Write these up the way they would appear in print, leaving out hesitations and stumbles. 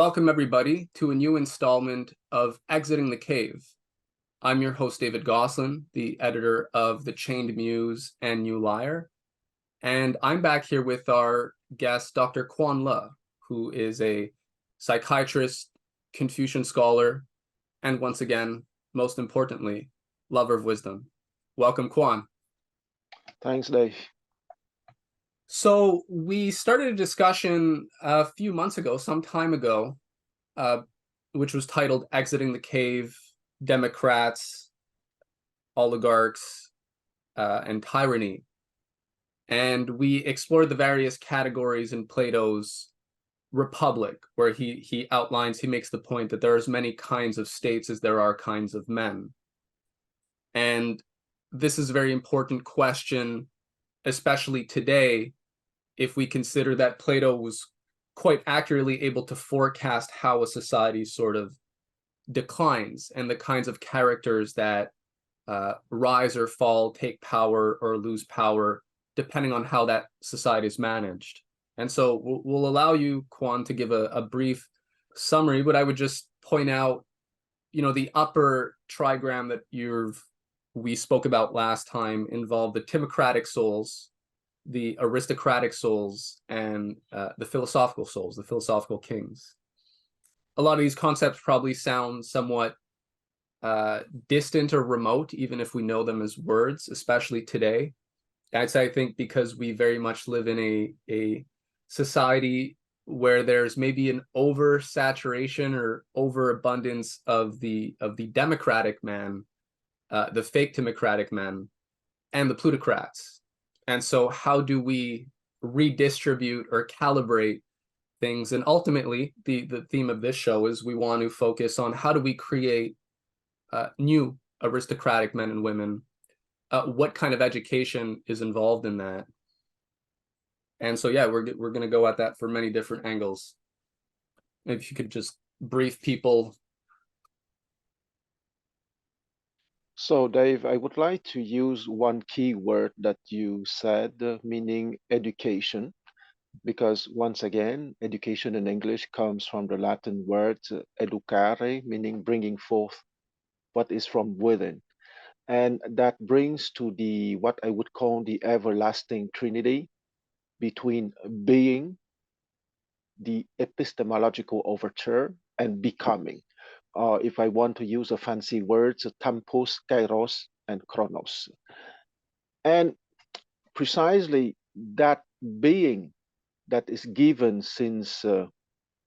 Welcome, everybody, to a new installment of Exiting the Cave. I'm your host, David Gosselin, the editor of The Chained Muse and New Lyre. And I'm back here with our guest, Dr. Quan, who is a psychiatrist, Confucian scholar, and once again, most importantly, lover of wisdom. Welcome, Quan. Thanks, Dave. So we started a discussion a few months ago, some time ago, which was titled Exiting the Cave, Democrats, Oligarchs, and Tyranny. And we explored the various categories in Plato's Republic, where he makes the point that there are as many kinds of states as there are kinds of men. And this is a very important question, especially today, if we consider that Plato was quite accurately able to forecast how a society sort of declines and the kinds of characters that rise or fall, take power or lose power, depending on how that society is managed. And so we'll allow you, Quan, to give a brief summary, but I would just point out, the upper trigram that we spoke about last time involved the Timocratic souls, the aristocratic souls, and the philosophical souls, the philosophical kings. A lot of these concepts probably sound somewhat distant or remote, even if we know them as words, especially today. I'd say, I think, because we very much live in a society where there's maybe an oversaturation or overabundance of the democratic man, the fake democratic men, and the plutocrats. And so how do we redistribute or calibrate things? And ultimately, the theme of this show is we want to focus on how do we create new aristocratic men and women. What kind of education is involved in that? And so, yeah, we're going to go at that for many different angles. If you could just brief people. So, Dave, I would like to use one key word that you said, meaning education, because once again, education in English comes from the Latin word educare, meaning bringing forth what is from within. And that brings to what I would call the everlasting Trinity between being, the epistemological overture, and becoming. If I want to use a fancy words, tempus, kairos, and chronos. And precisely that being that is given since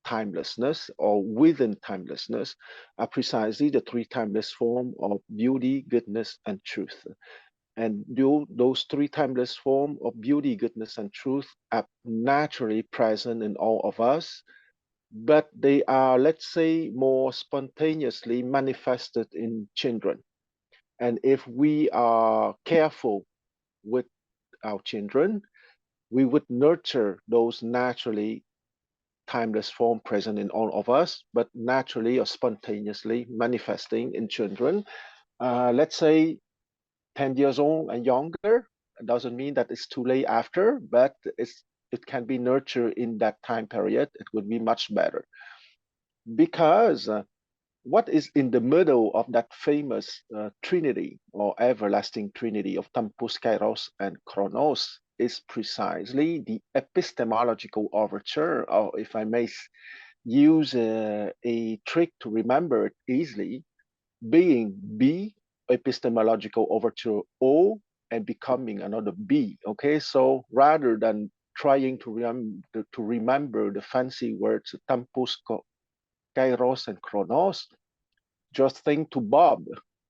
timelessness or within timelessness are precisely the three timeless forms of beauty, goodness, and truth. And those three timeless forms of beauty, goodness, and truth are naturally present in all of us, but they are, let's say, more spontaneously manifested in children. And if we are careful with our children, we would nurture those naturally timeless form present in all of us, but naturally or spontaneously manifesting in children. Let's say 10 years old and younger. It doesn't mean that it's too late after, but it can be nurtured in that time period. It would be much better. Because what is in the middle of that famous Trinity or everlasting Trinity of Tempus, Kairos, and Chronos is precisely the epistemological overture, or if I may use a trick to remember it easily, being B, epistemological overture O, and becoming another B. Okay, so rather than trying to remember the fancy words Tempus, Kairos, and Chronos, just think to Bob,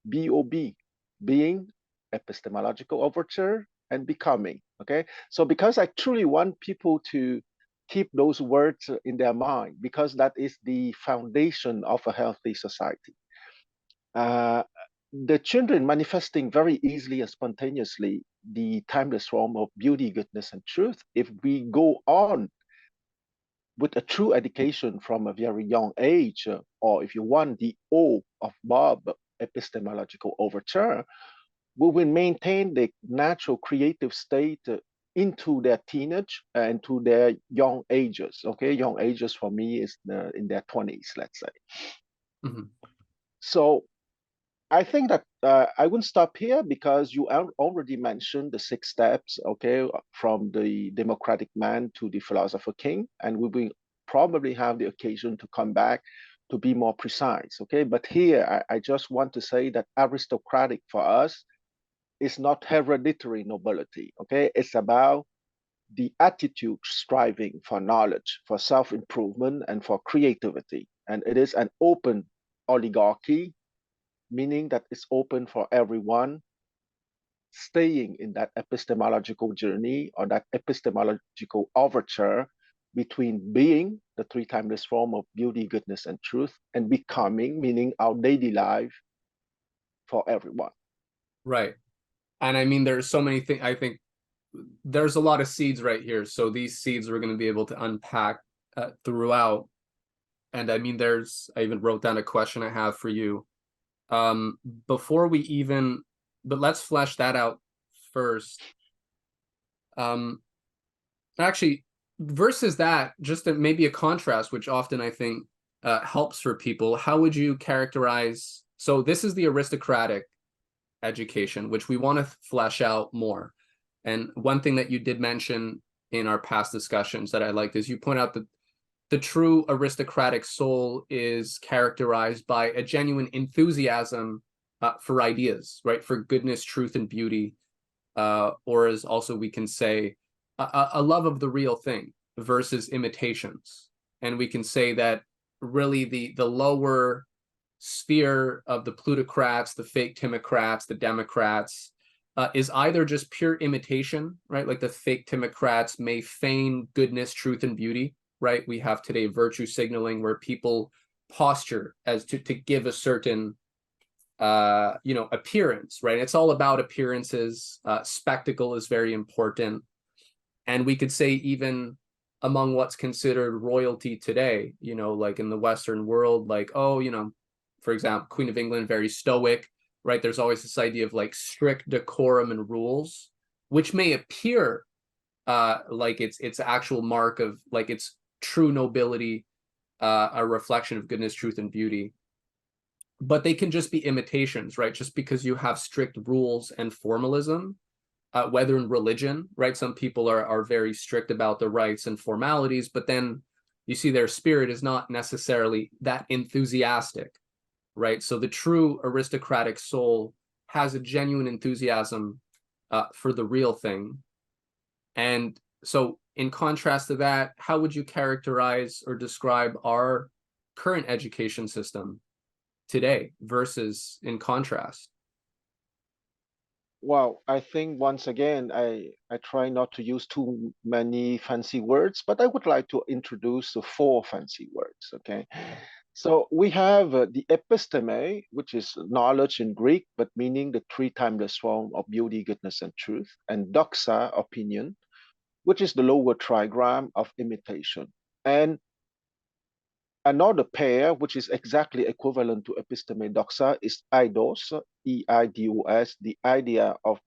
B-O-B, being, epistemological overture, and becoming. Okay, so because I truly want people to keep those words in their mind, because that is the foundation of a healthy society. The children manifesting very easily and spontaneously the timeless form of beauty, goodness, and truth. If we go on with a true education from a very young age, or if you want the O of Bob, epistemological overture, we will maintain the natural creative state into their teenage and to their young ages. Okay, young ages for me is in their 20s, let's say. Mhm. So I think that I wouldn't stop here because you already mentioned the 6 steps, okay, from the democratic man to the philosopher king, and we will probably have the occasion to come back to be more precise, okay? But here, I just want to say that aristocratic for us is not hereditary nobility, okay? It's about the attitude striving for knowledge, for self improvement, and for creativity. And it is an open oligarchy, meaning that it's open for everyone staying in that epistemological journey or that epistemological overture between being the three timeless form of beauty, goodness, and truth, and becoming, meaning our daily life for everyone. Right. And I mean, there's so many things. I think there's a lot of seeds right here. So these seeds we're going to be able to unpack throughout. And I mean, I even wrote down a question I have for you. Before we even, but let's flesh that out first. Um, Actually, versus that, just maybe a contrast, which often I think helps for people. How would you characterize? So this is the aristocratic education, which we want to flesh out more. And one thing that you did mention in our past discussions that I liked is you point out that the true aristocratic soul is characterized by a genuine enthusiasm for ideas, right? For goodness, truth, and beauty, or as also we can say, a love of the real thing versus imitations. And we can say that really the lower sphere of the plutocrats, the fake Timocrats, the Democrats, is either just pure imitation, right? Like the fake Timocrats may feign goodness, truth, and beauty, right? We have today virtue signaling where people posture as to give a certain appearance, right? It's all about appearances. Spectacle is very important. And we could say even among what's considered royalty today, like in the Western world, like, oh, for example, Queen of England, very stoic, right? There's always this idea of like strict decorum and rules, which may appear like it's actual mark of like its true nobility, a reflection of goodness, truth, and beauty. But they can just be imitations, right? Just because you have strict rules and formalism, whether in religion, right? Some people are very strict about the rites and formalities, but then you see their spirit is not necessarily that enthusiastic, right? So the true aristocratic soul has a genuine enthusiasm for the real thing. And so in contrast to that, how would you characterize or describe our current education system today versus in contrast? Well, I think once again, I try not to use too many fancy words, but I would like to introduce the 4 fancy words, okay? So we have the episteme, which is knowledge in Greek, but meaning the three timeless form of beauty, goodness, and truth, and doxa, opinion, which is the lower trigram of imitation. And another pair, which is exactly equivalent to episteme doxa, is eidos, eidos, the idea of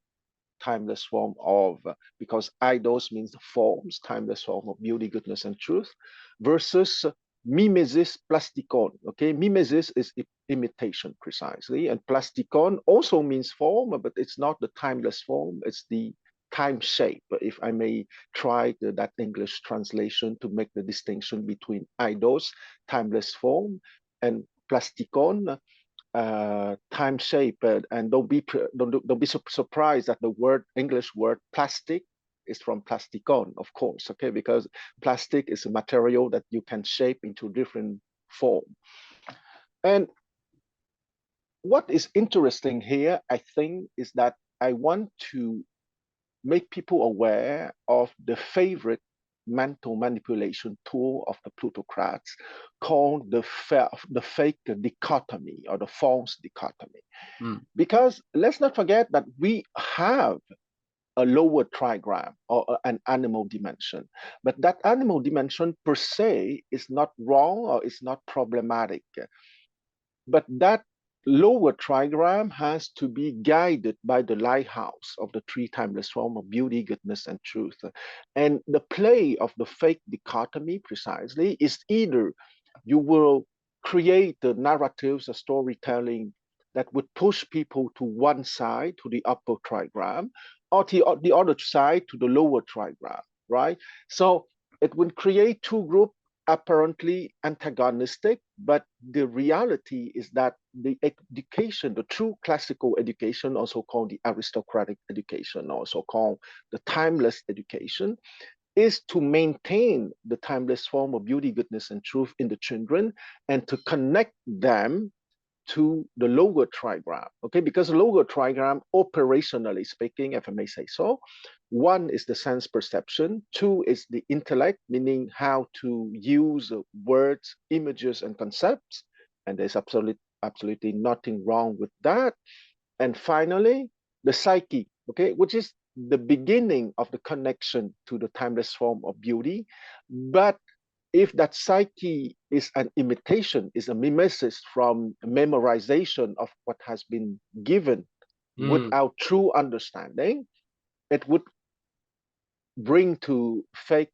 timeless form of, because eidos means forms, timeless form of beauty, goodness, and truth, versus mimesis plastikon. Okay, mimesis is imitation precisely, and plastikon also means form, but it's not the timeless form, it's the time shape, if I may try that English translation to make the distinction between eidos, timeless form, and plastikon, time shape, and don't be surprised that the English word plastic is from plasticon, of course, okay, because plastic is a material that you can shape into different form. And what is interesting here, I think, is that I want to make people aware of the favorite mental manipulation tool of the plutocrats called the fake dichotomy or the false dichotomy. Mm. Because let's not forget that we have a lower trigram or an animal dimension, but that animal dimension per se is not wrong or is not problematic. But that lower trigram has to be guided by the lighthouse of the three timeless form of beauty, goodness, and truth. And the play of the fake dichotomy precisely is either you will create the narratives, a storytelling that would push people to one side, to the upper trigram, or to the other side, to the lower trigram, right? So it would create two groups apparently antagonistic, but the reality is that the education, the true classical education, also called the aristocratic education, also called the timeless education, is to maintain the timeless form of beauty, goodness, and truth in the children and to connect them to the lower trigram, okay? Because the lower trigram, operationally speaking, if I may say so, one is the sense perception, two is the intellect, meaning how to use words, images, and concepts, and there's absolutely nothing wrong with that. And finally, the psyche, okay, which is the beginning of the connection to the timeless form of beauty. But if that psyche is an imitation, is a mimesis from memorization of what has been given Mm, without true understanding, it would bring to fake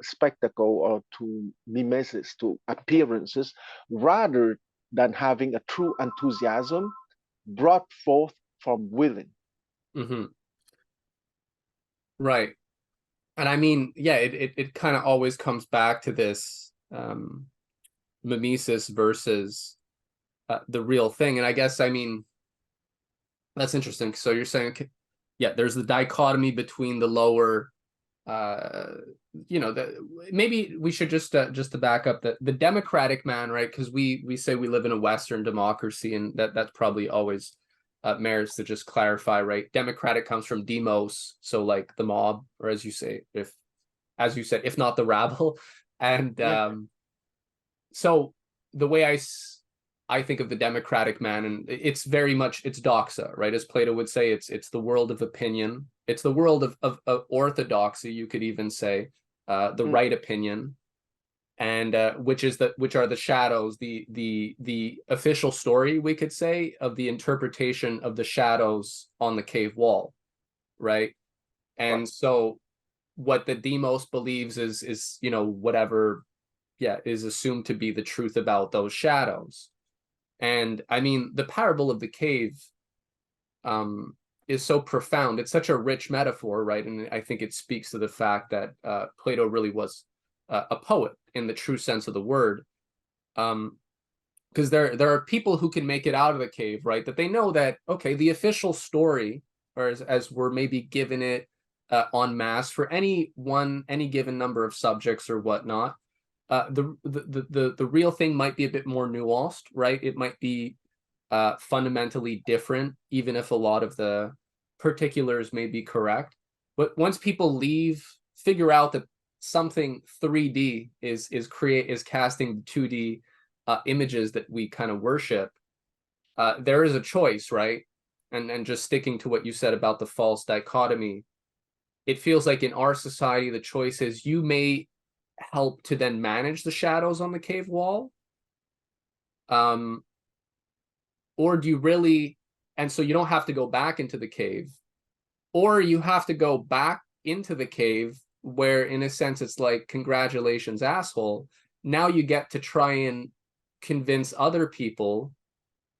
spectacle or to mimesis, to appearances, rather than having a true enthusiasm brought forth from within. hmm. Right. And I mean, yeah, it kind of always comes back to this mimesis versus the real thing. And I guess, I mean, that's interesting. So you're saying, yeah, there's the dichotomy between the lower, uh, maybe we should just to back up the democratic man, right? Because we say we live in a Western democracy, and that's probably always merits to just clarify, right? Democratic comes from demos, so like the mob, or as you say, as you said, if not the rabble, and Yeah. so the way I think of the democratic man, and it's very much it's doxa, right? As Plato would say, it's the world of opinion. It's the world of orthodoxy, you could even say, the Mm. right opinion, and which are the shadows, the official story, we could say, of the interpretation of the shadows on the cave wall, right? Right. And so what the demos believes is whatever, yeah, is assumed to be the truth about those shadows. And I mean, the parable of the cave um, is so profound. It's such a rich metaphor, right? And I think it speaks to the fact that Plato really was a poet in the true sense of the word. Because there are people who can make it out of the cave, right? That they know that, okay, the official story, or as we're maybe given it en masse for any given number of subjects or whatnot, the real thing might be a bit more nuanced, right? It might be fundamentally different, even if a lot of the particulars may be correct. But once people figure out that something 3D is casting 2D images that we kind of worship, there is a choice, right? And just sticking to what you said about the false dichotomy, it feels like in our society the choice is you may help to then manage the shadows on the cave wall, um, or do you really, and so you don't have to go back into the cave, or you have to go back into the cave where in a sense it's like, congratulations, asshole, now you get to try and convince other people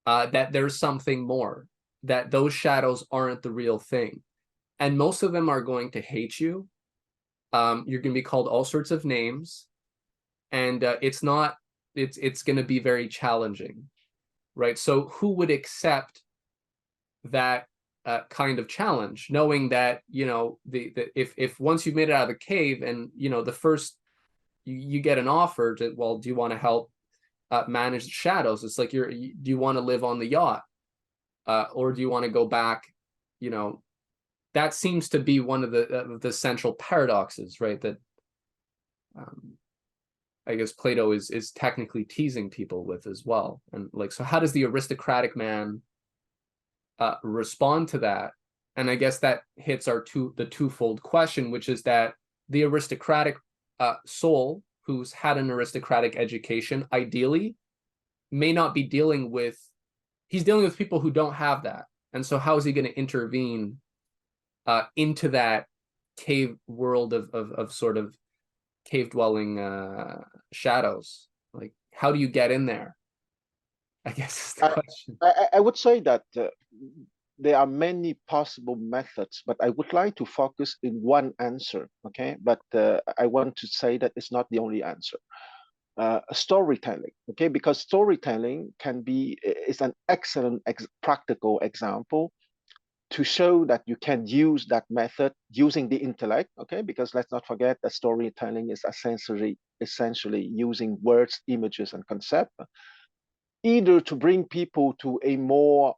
that there's something more, that those shadows aren't the real thing, and most of them are going to hate you. You're going to be called all sorts of names, and it's going to be very challenging, right? So who would accept that kind of challenge, knowing that if once you've made it out of the cave, and the first you get an offer to, well, do you want to help manage the shadows? It's like, do you want to live on the yacht, or do you want to go back? That seems to be one of the central paradoxes, right? That um, I guess Plato is technically teasing people with as well. And like, so how does the aristocratic man respond to that? And I guess that hits the twofold question, which is that the aristocratic soul who's had an aristocratic education ideally may not be dealing with he's dealing with people who don't have that. And so how is he going to intervene into that cave world of sort of cave dwelling shadows? Like, how do you get in there? I guess is the I, question. I would say that there are many possible methods, but I would like to focus in one answer, okay? But I want to say that it's not the only answer. Storytelling, okay? Because storytelling is an excellent practical example to show that you can use that method using the intellect, okay? Because let's not forget that storytelling is essentially using words, images, and concepts, either to bring people to a more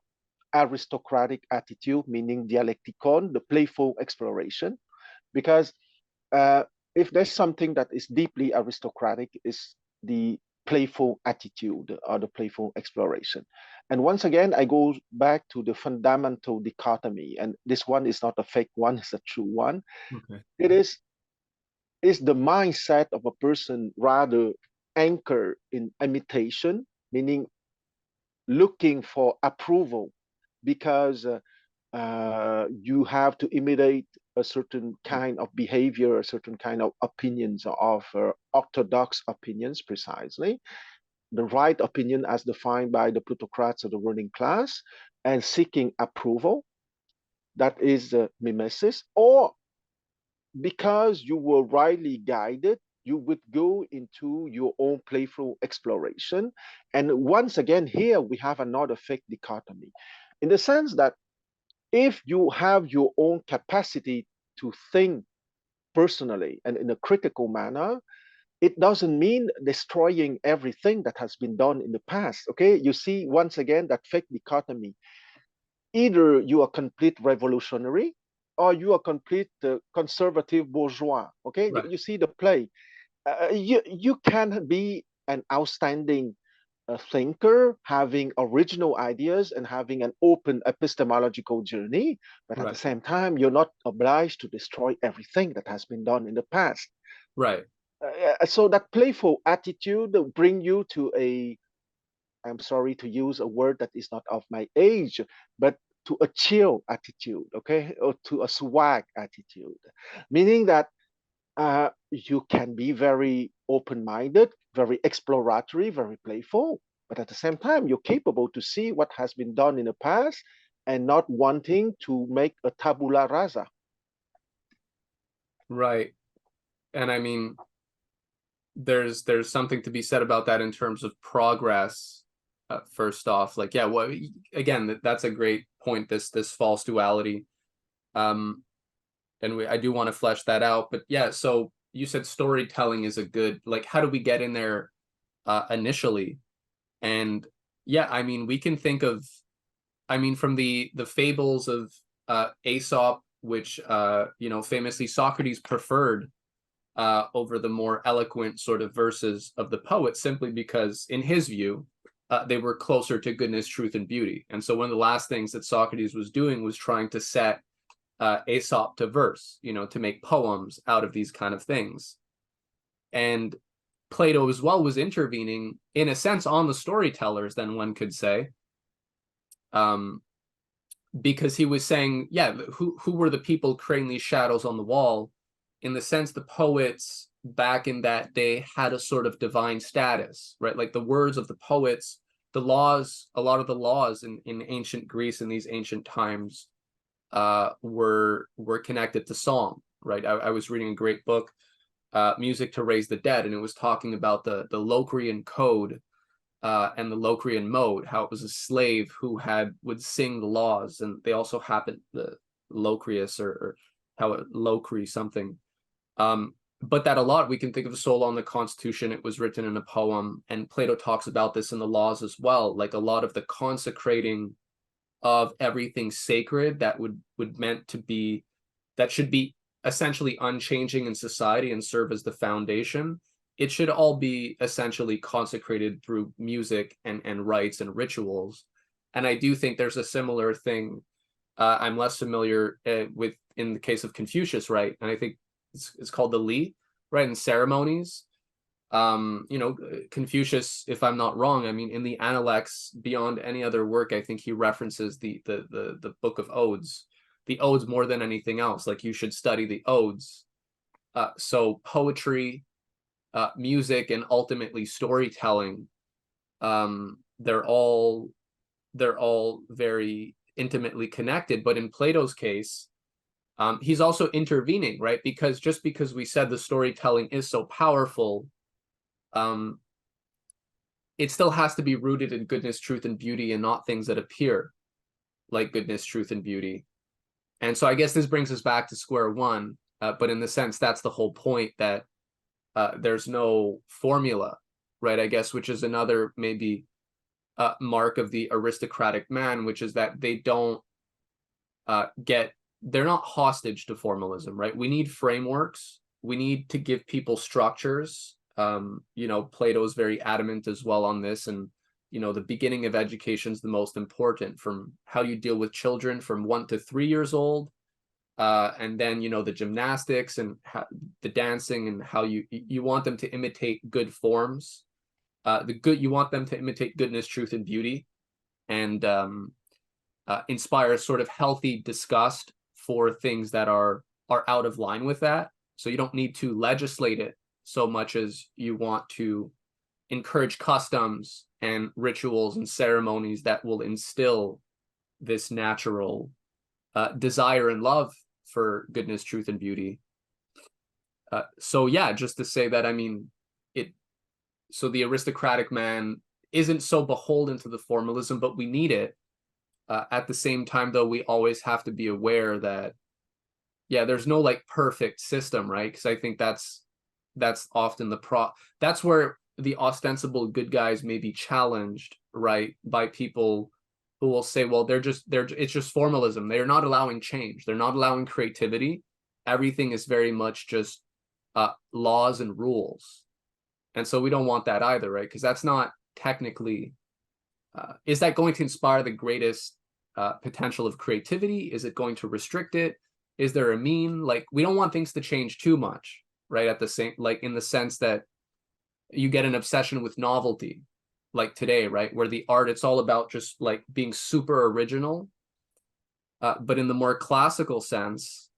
aristocratic attitude, meaning dialecticon, the playful exploration. Because uh, if there's something that is deeply aristocratic, is the playful attitude or the playful exploration. And once again, I go back to the fundamental dichotomy, and this one is not a fake one; it's a true one. Okay. It is the mindset of a person rather anchored in imitation, meaning looking for approval because you have to imitate a certain kind of behavior, a certain kind of opinions of orthodox opinions, precisely the right opinion as defined by the plutocrats of the ruling class, and seeking approval. That is mimesis. Or because you were rightly guided, you would go into your own playful exploration. And once again, here we have another fake dichotomy in the sense that if you have your own capacity to think personally and in a critical manner, it doesn't mean destroying everything that has been done in the past. Okay, you see once again that fake dichotomy. Either you are complete revolutionary or you are complete conservative bourgeois. Okay, Right. you see the play. You can be an outstanding thinker, having original ideas and having an open epistemological journey, but at the Right. same time, you're not obliged to destroy everything that has been done in the past. Right. So that playful attitude will bring you to I'm sorry to use a word that is not of my age, but to a chill attitude, okay, or to a swag attitude, meaning that you can be very open-minded, very exploratory, very playful, but at the same time, you're capable to see what has been done in the past and not wanting to make a tabula rasa. Right. And I mean, there's something to be said about that in terms of progress. First off, like, yeah, well, again, that's a great point. This false duality, um, and I do want to flesh that out. But yeah, so you said storytelling is a good, like, how do we get in there initially? And yeah, I mean, we can think of, I mean, from the fables of Aesop, which famously Socrates preferred over the more eloquent sort of verses of the poet, simply because, in his view, they were closer to goodness, truth, and beauty. And so one of the last things that Socrates was doing was trying to set Aesop to verse, to make poems out of these kind of things. And Plato as well was intervening, in a sense, on the storytellers, then one could say, um, because he was saying, yeah, who were the people creating these shadows on the wall? In the sense, the poets back in that day had a sort of divine status, right? Like the words of the poets, the laws, a lot of the laws in ancient Greece in these ancient times were connected to song, right? I was reading a great book, Music to Raise the Dead, and it was talking about the Locrian code and the Locrian mode, how it was a slave who would sing the laws, and they also happened the Locrius or how it Locri something. But that a lot we can think of a soul on the Constitution. It was written in a poem, and Plato talks about this in the laws as well. Like a lot of the consecrating of everything sacred that would meant to be, that should be essentially unchanging in society and serve as the foundation. It should all be essentially consecrated through music and rites and rituals. And I do think there's a similar thing. I'm less familiar with in the case of Confucius, right? And I think it's called the Li, right? In ceremonies, Confucius, if I'm not wrong, I mean, in the Analects, beyond any other work, I think he references the book of odes, the odes more than anything else. Like, you should study the odes. So poetry, music, and ultimately storytelling, they're all very intimately connected. But in Plato's case, he's also intervening, right? Because just because we said the storytelling is so powerful, um, it still has to be rooted in goodness, truth, and beauty, and not things that appear like goodness, truth, and beauty. And so I guess this brings us back to square one. But in the sense, that's the whole point, that there's no formula, right? I guess, which is another maybe mark of the aristocratic man, which is that they don't they're not hostage to formalism, right? We need frameworks. We need to give people structures. Plato is very adamant as well on this. And, the beginning of education is the most important, from how you deal with children from 1 to 3 years old. And then, the gymnastics and the dancing, and how you want them to imitate good forms. You want them to imitate goodness, truth, and beauty, and inspire sort of healthy disgust for things that are out of line with that. So you don't need to legislate it so much as you want to encourage customs and rituals and ceremonies that will instill this natural desire and love for goodness, truth, and beauty. So yeah, just to say that, I mean, so the aristocratic man isn't so beholden to the formalism, but we need it. At the same time, though, we always have to be aware that, yeah, there's no like perfect system, right? Because I think that's often that's where the ostensible good guys may be challenged, right, by people who will say, well, it's just formalism. They're not allowing change. They're not allowing creativity. Everything is very much just laws and rules. And so we don't want that either, right? Because that's not technically, is that going to inspire the greatest potential of creativity? Is it going to restrict it? Is there a mean? Like, we don't want things to change too much, right? At the same, like, in the sense that you get an obsession with novelty, like today, right? Where the art, it's all about just like being super original. But in the more classical sense,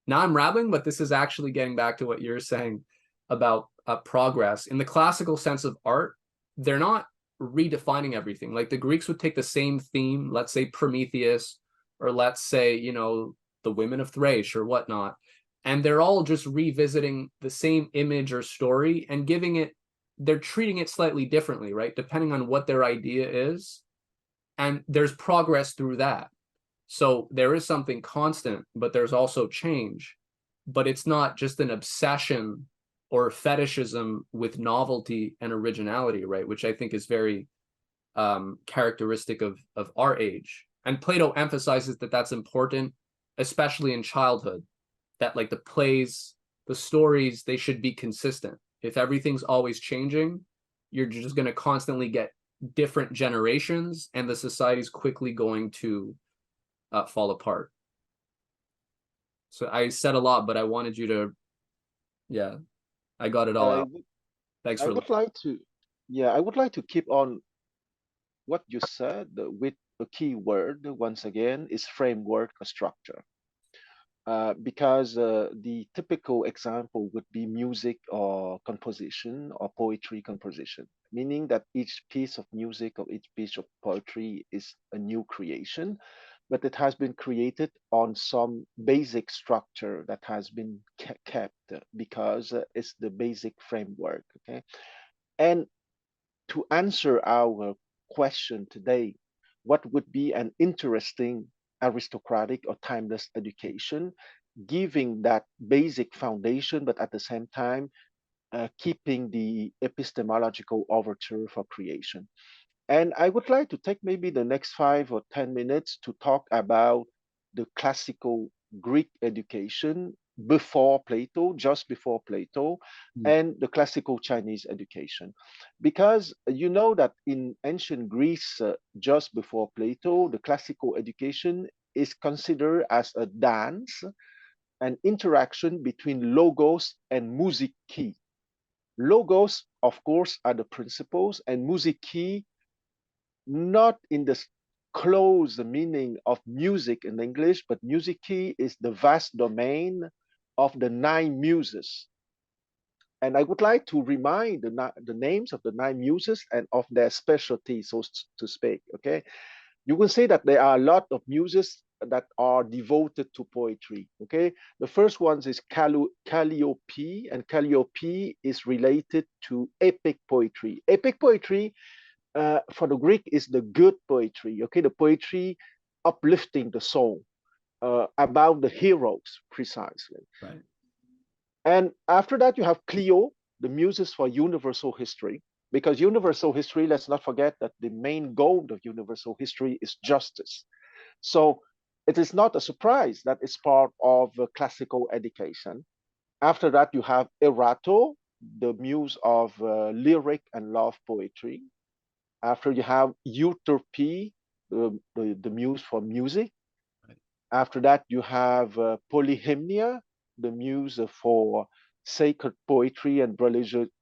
now I'm rambling, but this is actually getting back to what you're saying about progress. In the classical sense of art, they're not redefining everything. Like, the Greeks would take the same theme, let's say Prometheus, or let's say, the women of Thrace or whatnot, and they're all just revisiting the same image or story and they're treating it slightly differently, right? Depending on what their idea is. And there's progress through that. So there is something constant, but there's also change. But it's not just an obsession or fetishism with novelty and originality, right? Which I think is very characteristic of our age. And Plato emphasizes that that's important, especially in childhood, that like the plays, the stories, they should be consistent. If everything's always changing, you're just going to constantly get different generations, and the society's quickly going to fall apart. So I said a lot, but I wanted you to, yeah, I got it all I out. would, Thanks I for would like to, yeah, I would like to keep on what you said with a key word once again is framework or structure. Because the typical example would be music or composition or poetry composition, meaning that each piece of music or each piece of poetry is a new creation, but it has been created on some basic structure that has been kept because it's the basic framework. Okay. And to answer our question today, what would be an interesting aristocratic or timeless education, giving that basic foundation, but at the same time, keeping the epistemological overture for creation? And I would like to take maybe the next 5 or 10 minutes to talk about the classical Greek education before Plato, just before Plato, Mm. and the classical Chinese education. Because you know that in ancient Greece, just before Plato, the classical education is considered as a dance, an interaction between logos and musiki. Logos, of course, are the principles, and musiki, not in the close meaning of music in English, but musiki is the vast domain of the nine muses. And I would like to remind the names of the nine muses and of their specialty, so to speak. Okay, you will see that there are a lot of muses that are devoted to poetry. Okay, the first one is Calliope, and Calliope is related to epic poetry. Epic poetry, for the Greek, is the good poetry. Okay, the poetry uplifting the soul, about the heroes precisely. Right. And after that, you have Clio, the muses for universal history, because universal history, let's not forget that the main goal of universal history is justice. So it is not a surprise that it's part of classical education. After that, you have Erato, the muse of lyric and love poetry. After you have Euterpe, the muse for music. Right. After that, you have Polyhymnia, the muse for sacred poetry and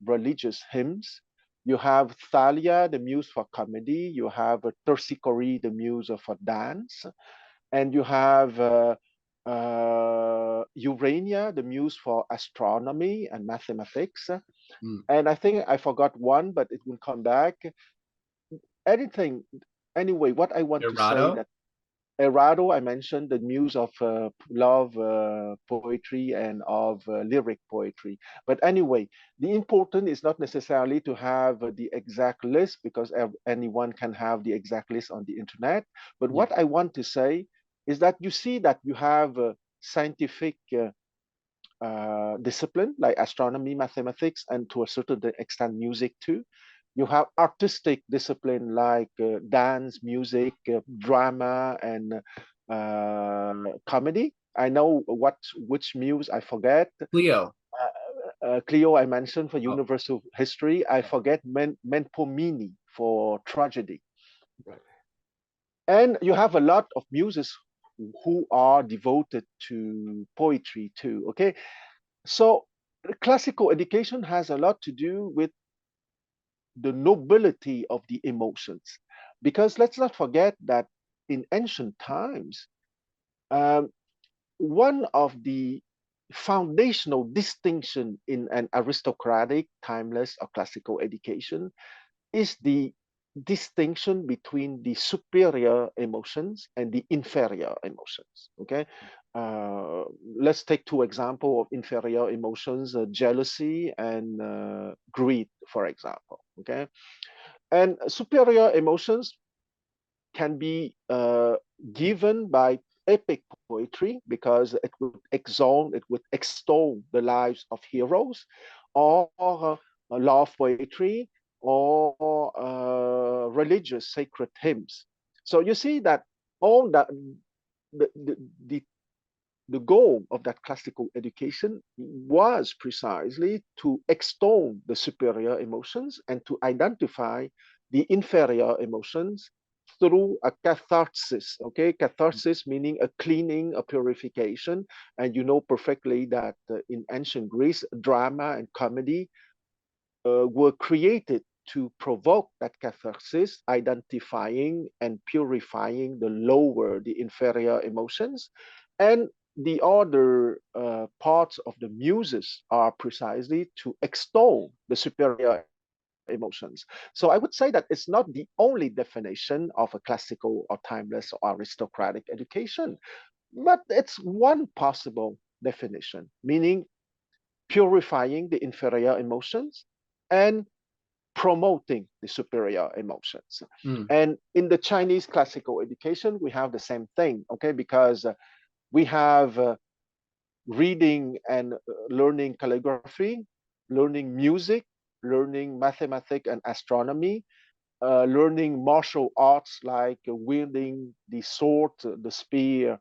religious hymns. You have Thalia, the muse for comedy. You have Terpsichore, the muse for dance. And you have Urania, the muse for astronomy and mathematics. Mm. And I think I forgot one, but it will come back. Anything, anyway, what I want to say Erato? that Errado, I mentioned the muse of love poetry and of lyric poetry. But anyway, the important is not necessarily to have the exact list, because anyone can have the exact list on the internet. But Yeah. what I want to say is that you see that you have scientific discipline like astronomy, mathematics, and to a certain extent music too. You have artistic discipline like dance, music, drama, and comedy. I know which muse I forget. Cleo. Clio I mentioned for Oh, universal history. I forget Menpomini for tragedy. right. And you have a lot of muses who are devoted to poetry too. Okay, so classical education has a lot to do with the nobility of the emotions, because let's not forget that in ancient times, um, one of the foundational distinction in an aristocratic, timeless, or classical education is the distinction between the superior emotions and the inferior emotions. Okay, uh, let's take two examples of inferior emotions: jealousy and greed, for example. Okay, and superior emotions can be given by epic poetry, because it would exalt, it would extol the lives of heroes, or love poetry, or religious sacred hymns. So you see that all that the, the, the the goal of that classical education was precisely to extol the superior emotions and to identify the inferior emotions through a catharsis. Okay, catharsis meaning a cleaning, a purification. And you know perfectly that in ancient Greece, drama and comedy were created to provoke that catharsis, identifying and purifying the lower, the inferior emotions. And the other parts of the muses are precisely to extol the superior emotions. So I would say that it's not the only definition of a classical or timeless or aristocratic education, but it's one possible definition, meaning purifying the inferior emotions and promoting the superior emotions. Mm. And in the Chinese classical education, we have the same thing, okay? Because we have reading and learning calligraphy, learning music, learning mathematics and astronomy, learning martial arts like wielding the sword, the spear,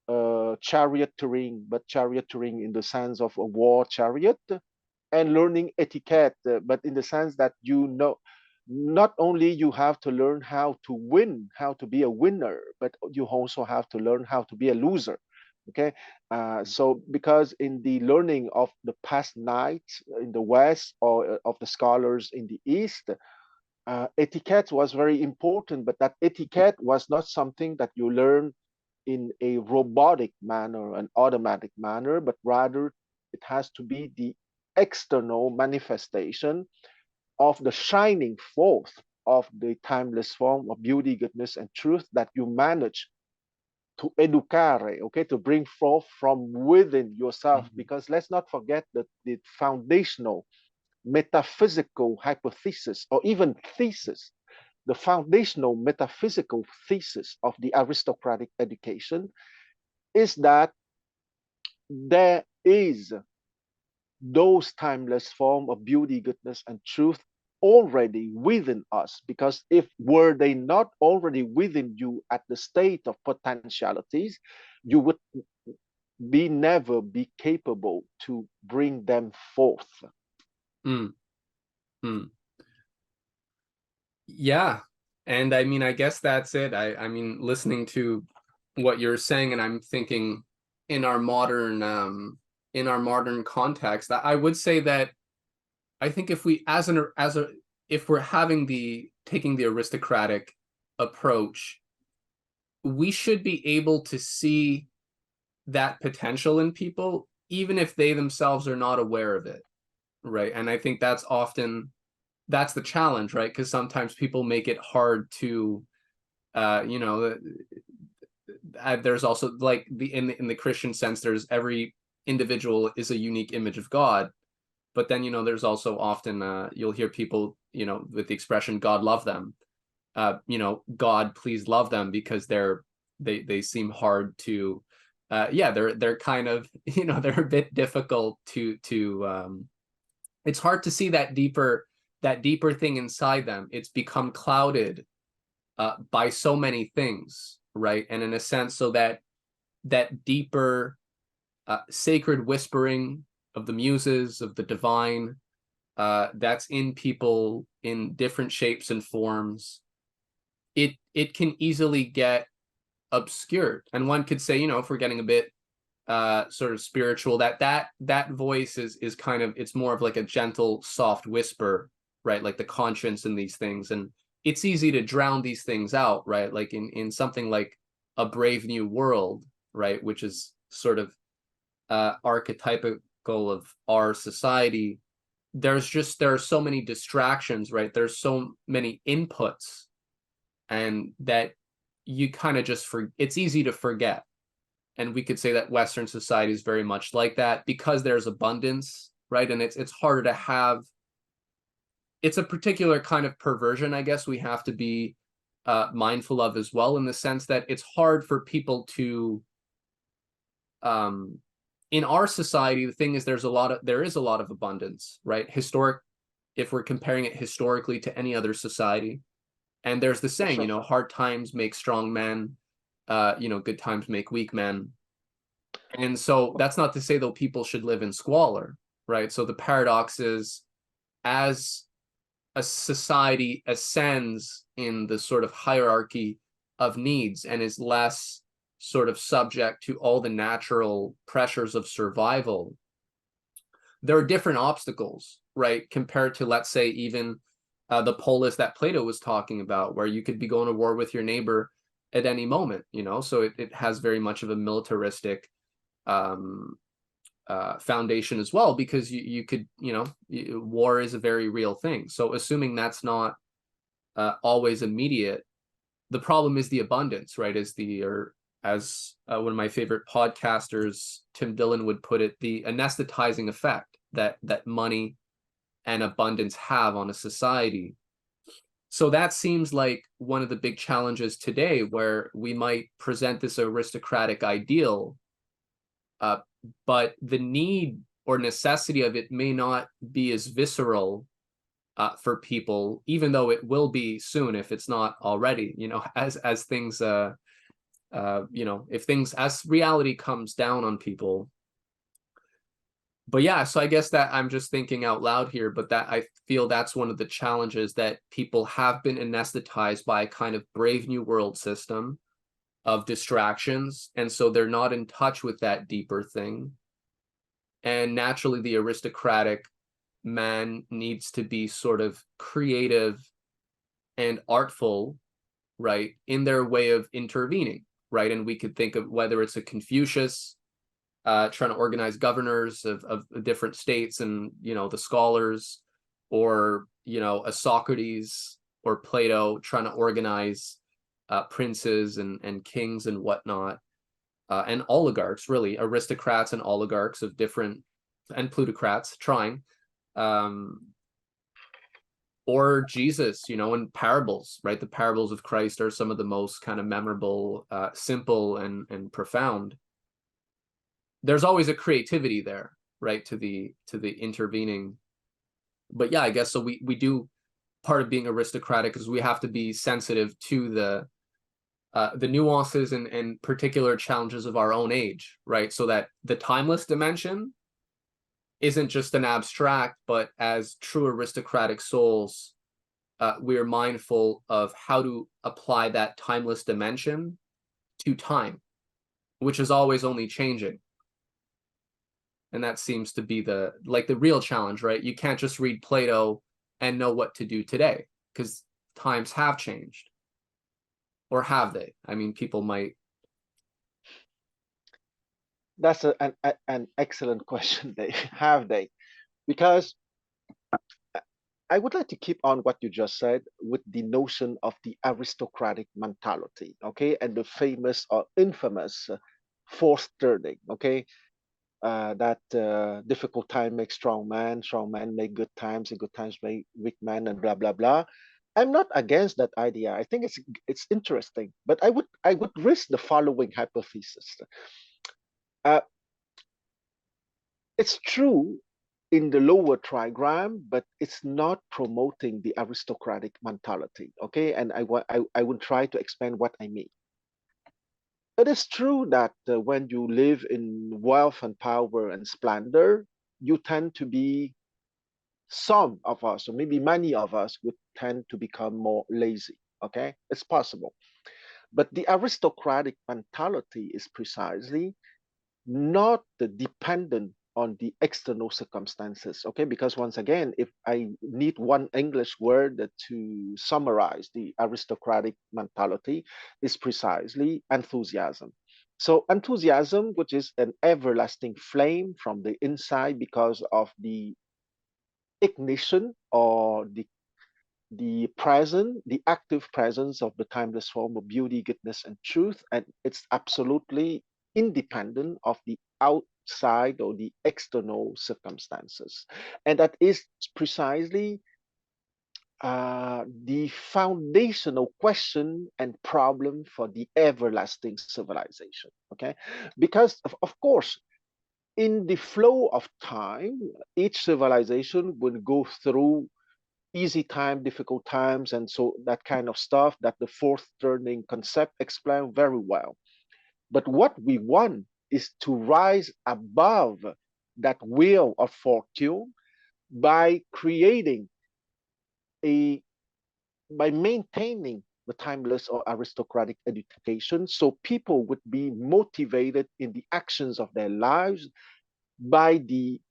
charioteering, but charioteering in the sense of a war chariot, and learning etiquette, but in the sense that you know, not only you have to learn how to win, how to be a winner, but you also have to learn how to be a loser. Okay, so because in the learning of the past nights in the West or of the scholars in the East, etiquette was very important, but that etiquette was not something that you learn in a robotic manner, an automatic manner, but rather it has to be the external manifestation of the shining forth of the timeless form of beauty, goodness, and truth that you manage to educare, okay, to bring forth from within yourself. Mhm. Because let's not forget that the foundational metaphysical hypothesis or even thesis, the foundational metaphysical thesis of the aristocratic education is that there is those timeless form of beauty, goodness, and truth already within us. Because if were they not already within you at the state of potentialities, you would be never be capable to bring them forth. Mm, mm. Yeah. And I mean, I guess that's it. I mean, listening to what you're saying, and I'm thinking in our modern context, I would say that I think if we as a if we're having the taking the aristocratic approach, we should be able to see that potential in people, even if they themselves are not aware of it, right? And I think that's the challenge, right? Because sometimes people make it hard to, you know, there's also like in the Christian sense, there's every individual is a unique image of God, but then there's also often you'll hear people with the expression God love them, God please love them, because they seem hard to yeah, they're kind of they're a bit difficult to it's hard to see that deeper thing inside them. It's become clouded by so many things, right? And in a sense, so that deeper sacred whispering of the muses, of the divine, that's in people in different shapes and forms. It can easily get obscured, and one could say, if we're getting a bit sort of spiritual, that voice is kind of, it's more of like a gentle, soft whisper, right? Like the conscience in these things, and it's easy to drown these things out, right? Like in something like A Brave New World, right, which is sort of archetypical of our society. There are so many distractions, right? There's so many inputs, and that you kind of it's easy to forget. And we could say that Western society is very much like that because there's abundance, right? And it's harder to have. It's a particular kind of perversion, I guess, we have to be mindful of as well, in the sense that it's hard for people to in our society. The thing is, there is a lot of abundance, right? If we're comparing it historically to any other society. And there's the For saying, sure. hard times make strong men, good times make weak men. And so that's not to say, though, people should live in squalor, right? So the paradox is, as a society ascends in the sort of hierarchy of needs and is less sort of subject to all the natural pressures of survival, there are different obstacles, right? Compared to, let's say, even the polis that Plato was talking about, where you could be going to war with your neighbor at any moment, so it has very much of a militaristic um, foundation as well, because you could, war is a very real thing. So assuming that's not always immediate, the problem is the abundance, right? As one of my favorite podcasters, Tim Dillon, would put it, the anesthetizing effect that money and abundance have on a society. So that seems like one of the big challenges today, where we might present this aristocratic ideal, uh, but the need or necessity of it may not be as visceral for people, even though it will be soon if it's not already. As things, if things, as reality comes down on people. But yeah, so I guess that I'm just thinking out loud here, but that I feel that's one of the challenges, that people have been anesthetized by a kind of Brave New World system, of distractions, and so they're not in touch with that deeper thing. And naturally, the aristocratic man needs to be sort of creative and artful, right, in their way of intervening, right? And we could think of whether it's a Confucius trying to organize governors of different states and, the scholars, or, a Socrates or Plato trying to organize princes and kings and whatnot, and oligarchs, really, aristocrats and oligarchs of different, and plutocrats trying, um, or Jesus, in parables, right? The parables of Christ are some of the most kind of memorable, simple and profound. There's always a creativity there, right, to the intervening. But yeah, I guess so. We do, part of being aristocratic is we have to be sensitive to the nuances and particular challenges of our own age, right? So that the timeless dimension isn't just an abstract, but as true aristocratic souls, we are mindful of how to apply that timeless dimension to time, which is always only changing. And that seems to be the real challenge, right? You can't just read Plato and know what to do today, because times have changed. Or have they? I mean, people might. That's an excellent question. They have they? Because I would like to keep on what you just said with the notion of the aristocratic mentality, okay, and the famous or infamous fourth turning, okay, that difficult time makes strong man make good times, and good times make weak man, and blah blah blah. I'm not against that idea. I think it's interesting, but I would risk the following hypothesis. Uh, it's true in the lower trigram, but it's not promoting the aristocratic mentality. Okay, and I will try to explain what I mean. It is true that when you live in wealth and power and splendor, you tend to be, some of us, or maybe many of us, would tend to become more lazy. Okay, it's possible. But the aristocratic mentality is precisely not dependent on the external circumstances. Okay, because once again, if I need one English word to summarize the aristocratic mentality, is precisely enthusiasm. So enthusiasm, which is an everlasting flame from the inside because of the ignition, or the active presence of the timeless form of beauty, goodness, and truth, and it's absolutely independent of the outside or the external circumstances. And that is precisely the foundational question and problem for the everlasting civilization. Okay, because of course, in the flow of time, each civilization will go through easy time, difficult times, and so that kind of stuff that the fourth turning concept explains very well. But what we want is to rise above that wheel of fortune by creating a by maintaining the timeless or aristocratic education, so people would be motivated in the actions of their lives by the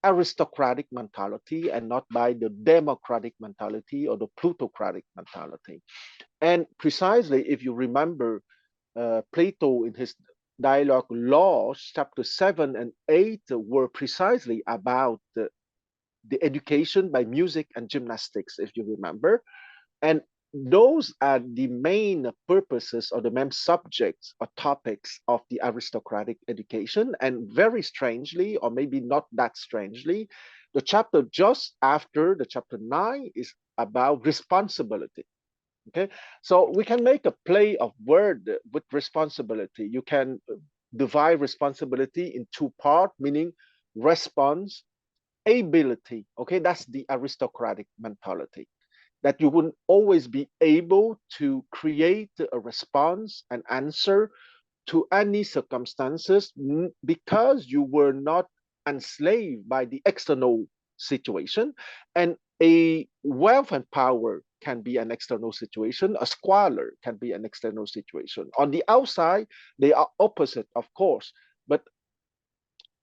aristocratic mentality and not by the democratic mentality or the plutocratic mentality. And precisely, if you remember, Plato in his dialogue Laws, chapter 7 and 8 were precisely about the education by music and gymnastics, if you remember. And those are the main purposes or the main subjects or topics of the aristocratic education. And very strangely, or maybe not that strangely, the chapter just after the chapter 9 is about responsibility. Okay, so we can make a play of word with responsibility. You can divide responsibility in two parts, meaning response, ability. Okay, that's the aristocratic mentality, that you wouldn't always be able to create a response, an answer to any circumstances, because you were not enslaved by the external situation. And a wealth and power can be an external situation. A squalor can be an external situation. On the outside, they are opposite, of course. But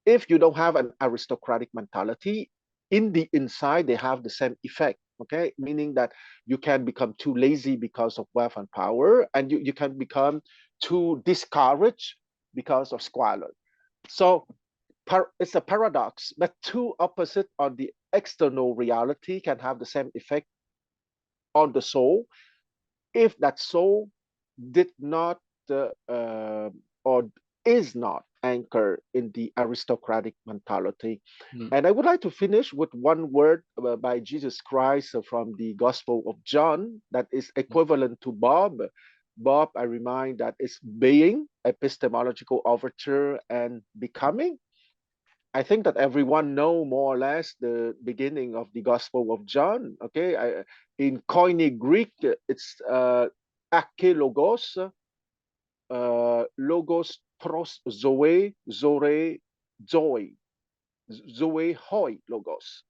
if you don't have an aristocratic mentality, in the inside, they have the same effect. Okay, meaning that you can become too lazy because of wealth and power, and you can become too discouraged because of squalor. So it's a paradox, but two opposite on the external reality can have the same effect on the soul if that soul did not or is not anchored in the aristocratic mentality. Mm. And I would like to finish with one word by Jesus Christ from the Gospel of John that is equivalent to Bob. Bob, I remind that is being, epistemological overture, and becoming. I think that everyone know more or less the beginning of the Gospel of John. Okay, in Koine Greek, it's archaeologos, logos pros zoe, zore, zoe, zoe hoi logos.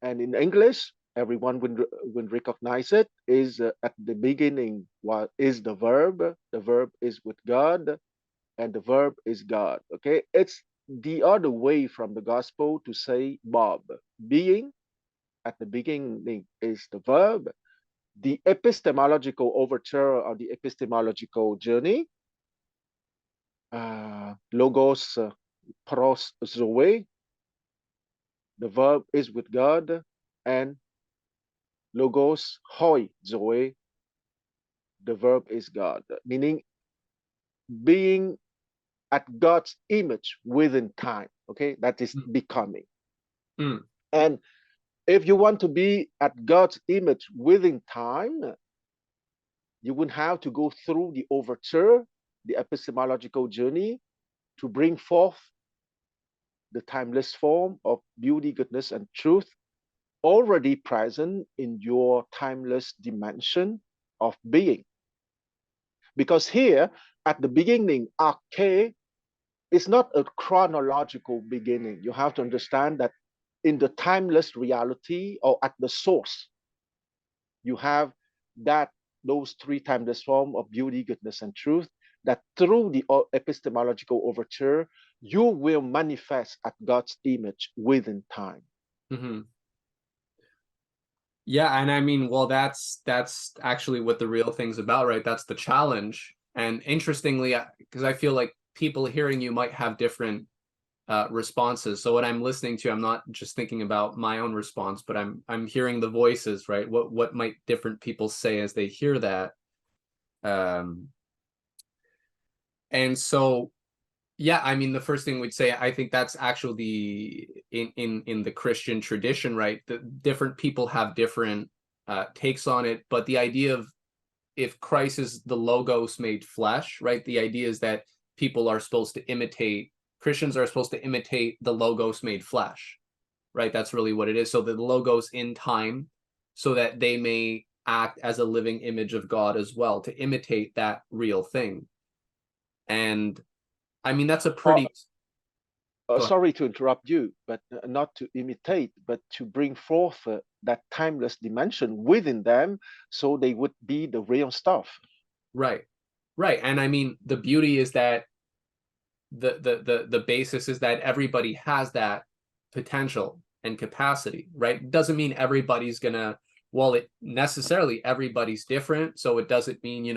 And in English, everyone will recognize it. Is at the beginning what is the verb? The verb is with God, and the verb is God. Okay, it's the other way from the gospel to say Bob. Being at the beginning is the verb. The epistemological overture or the epistemological journey, logos pros zoe, the verb is with God, and logos hoi zoe, the verb is God, meaning being at God's image within time. Okay, that is Mm. becoming. Mm. And if you want to be at God's image within time, you would have to go through the overture, the epistemological journey, to bring forth the timeless form of beauty, goodness, and truth already present in your timeless dimension of being. Because here, at the beginning, arche is not a chronological beginning. You have to understand that in the timeless reality or at the source, you have that those three timeless forms of beauty, goodness, and truth, that through the epistemological overture, you will manifest at God's image within time. Mm-hmm. Yeah, and I mean, well, that's actually what the real thing's about, right? That's the challenge. And interestingly, because I feel like people hearing you might have different responses. So what I'm listening to, I'm not just thinking about my own response, but I'm hearing the voices, right? What might different people say as they hear that? Um, and so yeah, I mean, the first thing we'd say, I think that's actually in the Christian tradition, right? The different people have different takes on it, but the idea of if Christ is the logos made flesh, right? The idea is that people are supposed to imitate, Christians are supposed to imitate the logos made flesh, right? That's really what it is. So the logos in time, so that they may act as a living image of God as well, to imitate that real thing. And I mean, that's a Uh, pretty, go ahead. Sorry to interrupt you, but not to imitate, but to bring forth that timeless dimension within them so they would be the real stuff. Right. Right. And I mean, the beauty is that the basis is that everybody has that potential and capacity, right? Doesn't mean everybody's gonna, well, it necessarily everybody's different. So it doesn't mean,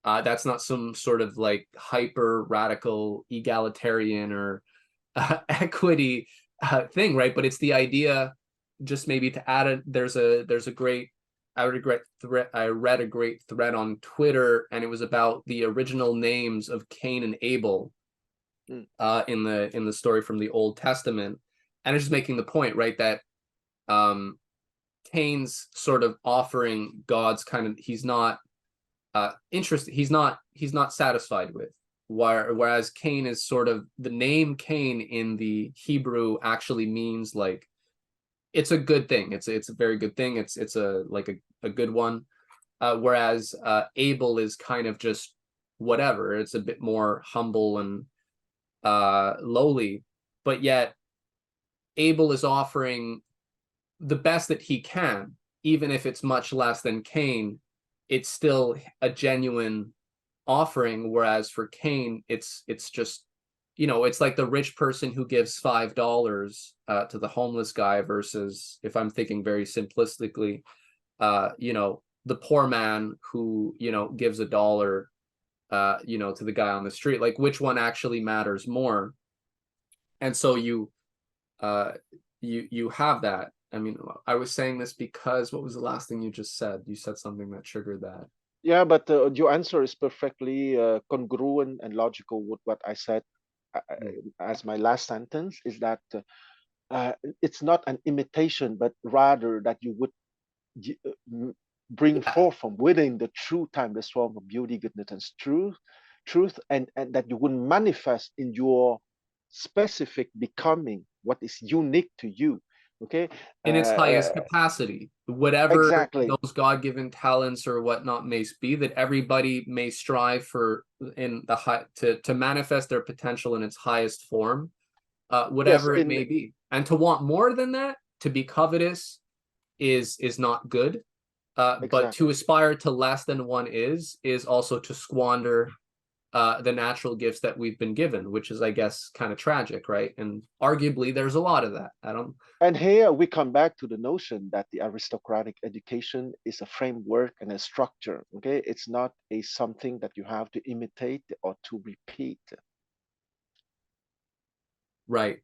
that's not some sort of like hyper radical egalitarian or equity thing, right? But it's the idea, just maybe to add it, there's a great, I read a great thread on Twitter, and it was about the original names of Cain and Abel Mm. in the story from the Old Testament, and it's just making the point, right, that um, Cain's sort of offering God's kind of, he's not interested, he's not satisfied with. Whereas Cain is sort of, the name Cain in the Hebrew actually means like it's a good thing. It's a very good thing. It's a like a good one. Whereas Abel is kind of just whatever. It's a bit more humble and lowly, but yet Abel is offering the best that he can, even if it's much less than Cain, it's still a genuine offering. Whereas for Cain, it's just, it's like the rich person who gives $5 to the homeless guy versus, if I'm thinking very simplistically, the poor man who, gives $1, to the guy on the street. Like, which one actually matters more? And so uh, you have that. I mean, I was saying this because what was the last thing you just said? You said something that triggered that. Yeah, but your answer is perfectly congruent and logical with what I said Mm. as my last sentence, is that it's not an imitation, but rather that you would bring Yeah. forth from within the true timeless form of beauty, goodness, and truth, and that you would manifest in your specific becoming what is unique to you. Okay, In its highest capacity, whatever exactly. those God-given talents or whatnot may be, that everybody may strive for in the high to manifest their potential in its highest form, Yes, whatever it in may be. And to want more than that, to be covetous, is not good. But to exactly. aspire to less than one is also to squander the natural gifts that we've been given, which is, I guess, kind of tragic, right? And arguably, there's a lot of that. I don't. And here we come back to the notion that the aristocratic education is a framework and a structure. Okay, it's not a something that you have to imitate or to repeat. Right.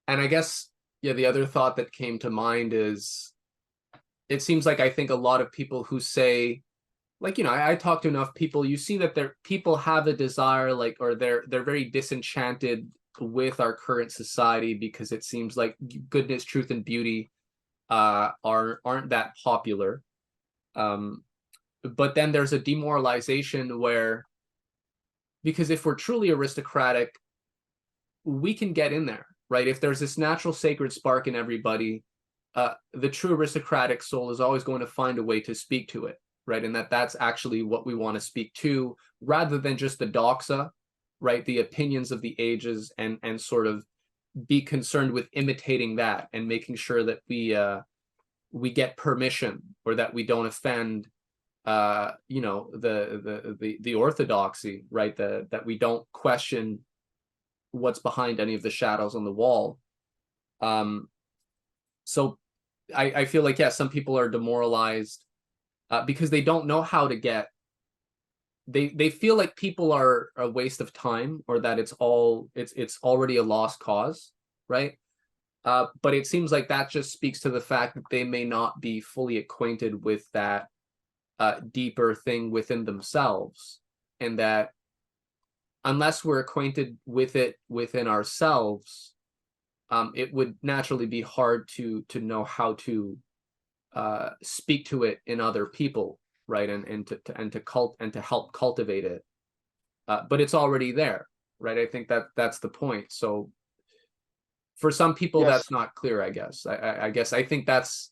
And I guess, yeah, the other thought that came to mind is, it seems like, I think a lot of people who say, like, I talk to enough people, you see that people have a desire, like, or they're very disenchanted with our current society because it seems like goodness, truth, and beauty aren't that popular. Um, but then there's a demoralization where, because if we're truly aristocratic, we can get in there, right? If there's this natural sacred spark in everybody, the true aristocratic soul is always going to find a way to speak to it, right? And that's actually what we want to speak to, rather than just the doxa, right? The opinions of the ages, and sort of be concerned with imitating that and making sure that we get permission, or that we don't offend the orthodoxy, right? That we don't question what's behind any of the shadows on the wall. Um, so I feel like, yeah, some people are demoralized because they don't know how to get. They feel like people are a waste of time, or that it's already a lost cause, right? But it seems like that just speaks to the fact that they may not be fully acquainted with that deeper thing within themselves, and that unless we're acquainted with it within ourselves, it would naturally be hard to know how to speak to it in other people, right? And to help cultivate it. But it's already there, right? I think that's the point. So for some people, Yes, that's not clear. I guess I think that's,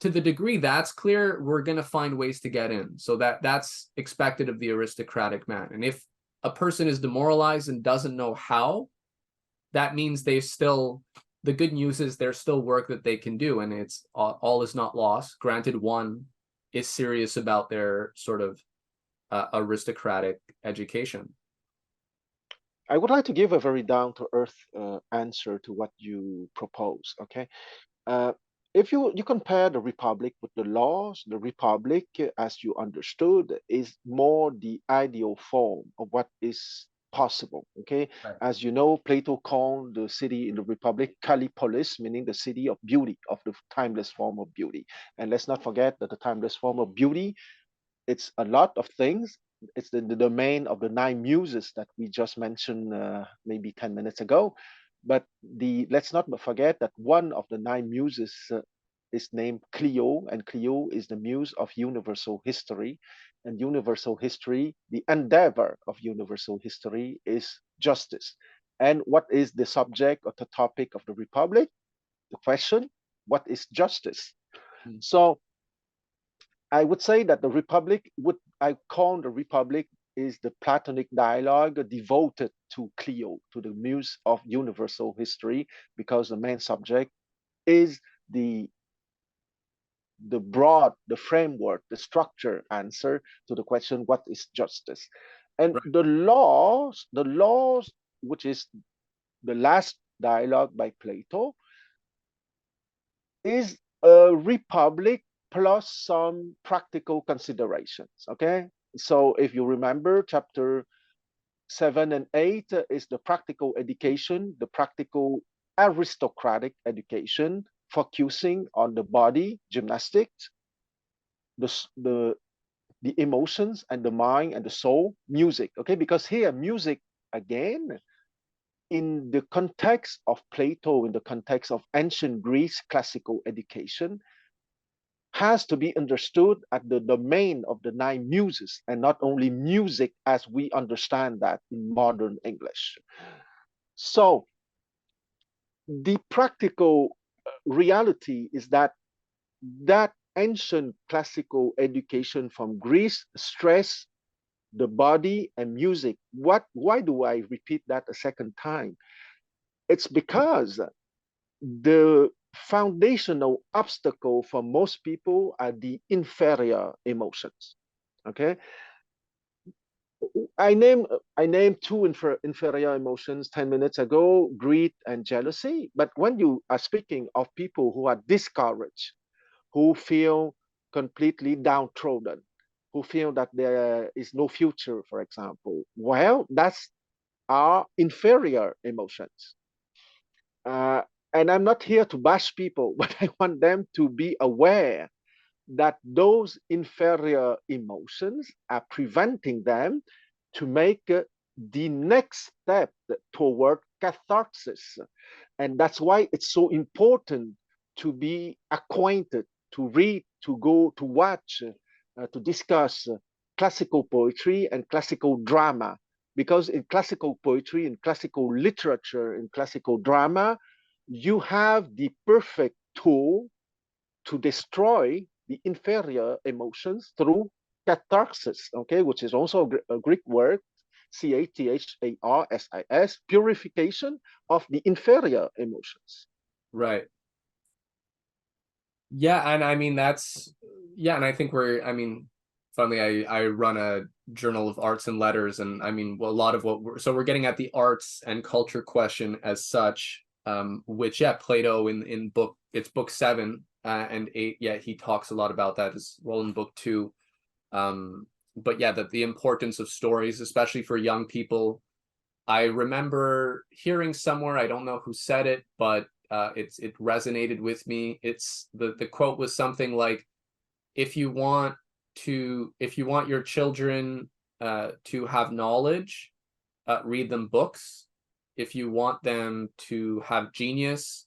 to the degree that's clear, we're gonna find ways to get in. So that's expected of the aristocratic man. And if a person is demoralized and doesn't know how, that means they still, the good news is there's still work that they can do, and it's all is not lost. Granted, one is serious about their sort of aristocratic education. I would like to give a very down to earth answer to what you propose. Okay, uh, if you compare the republic with the laws, the republic, as you understood, is more the ideal form of what is possible. Okay, Right. as you know, Plato called the city in the republic Callipolis, meaning the city of beauty, of the timeless form of beauty. And let's not forget that the timeless form of beauty, it's a lot of things. It's the domain of the nine muses that we just mentioned maybe 10 minutes ago. But let's not forget that one of the nine muses is named Clio, and Clio is the muse of universal history. And universal history, the endeavor of universal history, is justice. And what is the subject or the topic of the Republic? The question, what is justice? Mm. So I would say that the Republic, would I call the Republic, is the Platonic dialogue devoted to Clio, to the muse of universal history, because the main subject is the the broad, the framework, the structure answer to the question, what is justice? And Right. the laws, which is the last dialogue by Plato, is a republic plus some practical considerations. Okay, so if you remember, chapter 7 and 8 is the practical education, the practical aristocratic education, focusing on the body, gymnastics, the the emotions and the mind and the soul, music. Okay, because here music again, in the context of Plato, in the context of ancient Greece classical education, has to be understood at the domain of the nine muses and not only music as we understand that in modern English. So the practical reality is that that ancient classical education from Greece stress the body and music. Why do I repeat that a second time? It's because the foundational obstacle for most people are the inferior emotions. Okay, I named two inferior emotions 10 minutes ago, greed and jealousy. But when you are speaking of people who are discouraged, who feel completely downtrodden, who feel that there is no future, for example, well, that's our inferior emotions. Uh, and I'm not here to bash people, but I want them to be aware that those inferior emotions are preventing them to make the next step toward catharsis. And that's why it's so important to be acquainted, to read, to go, to watch, to discuss classical poetry and classical drama. Because in classical poetry, in classical literature, in classical drama, you have the perfect tool to destroy the inferior emotions through catharsis, okay, which is also a Greek word, Catharsis, purification of the inferior emotions. Right. Yeah, and I mean that's yeah, and I think funnily, I run a journal of arts and letters, and I mean, well, a lot of what we're getting at the arts and culture question as such, which yeah, Plato in book 7 and 8, yeah, he talks a lot about that as well in book 2. But yeah, the importance of stories, especially for young people. I remember hearing somewhere, I don't know who said it, but it resonated with me. It's the quote was something like, if you want your children to have knowledge, read them books. If you want them to have genius,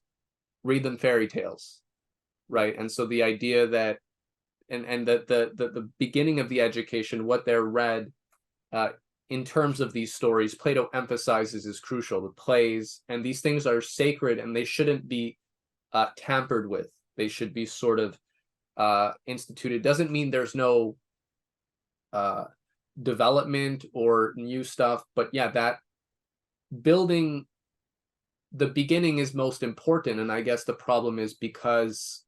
read them fairy tales, right? And so the idea that and the beginning of the education, what they're read uh, in terms of these stories, Plato emphasizes is crucial. The plays and these things are sacred, and they shouldn't be tampered with. They should be sort of instituted. Doesn't mean there's no uh, development or new stuff, but yeah, that building the beginning is most important. And I guess the problem is because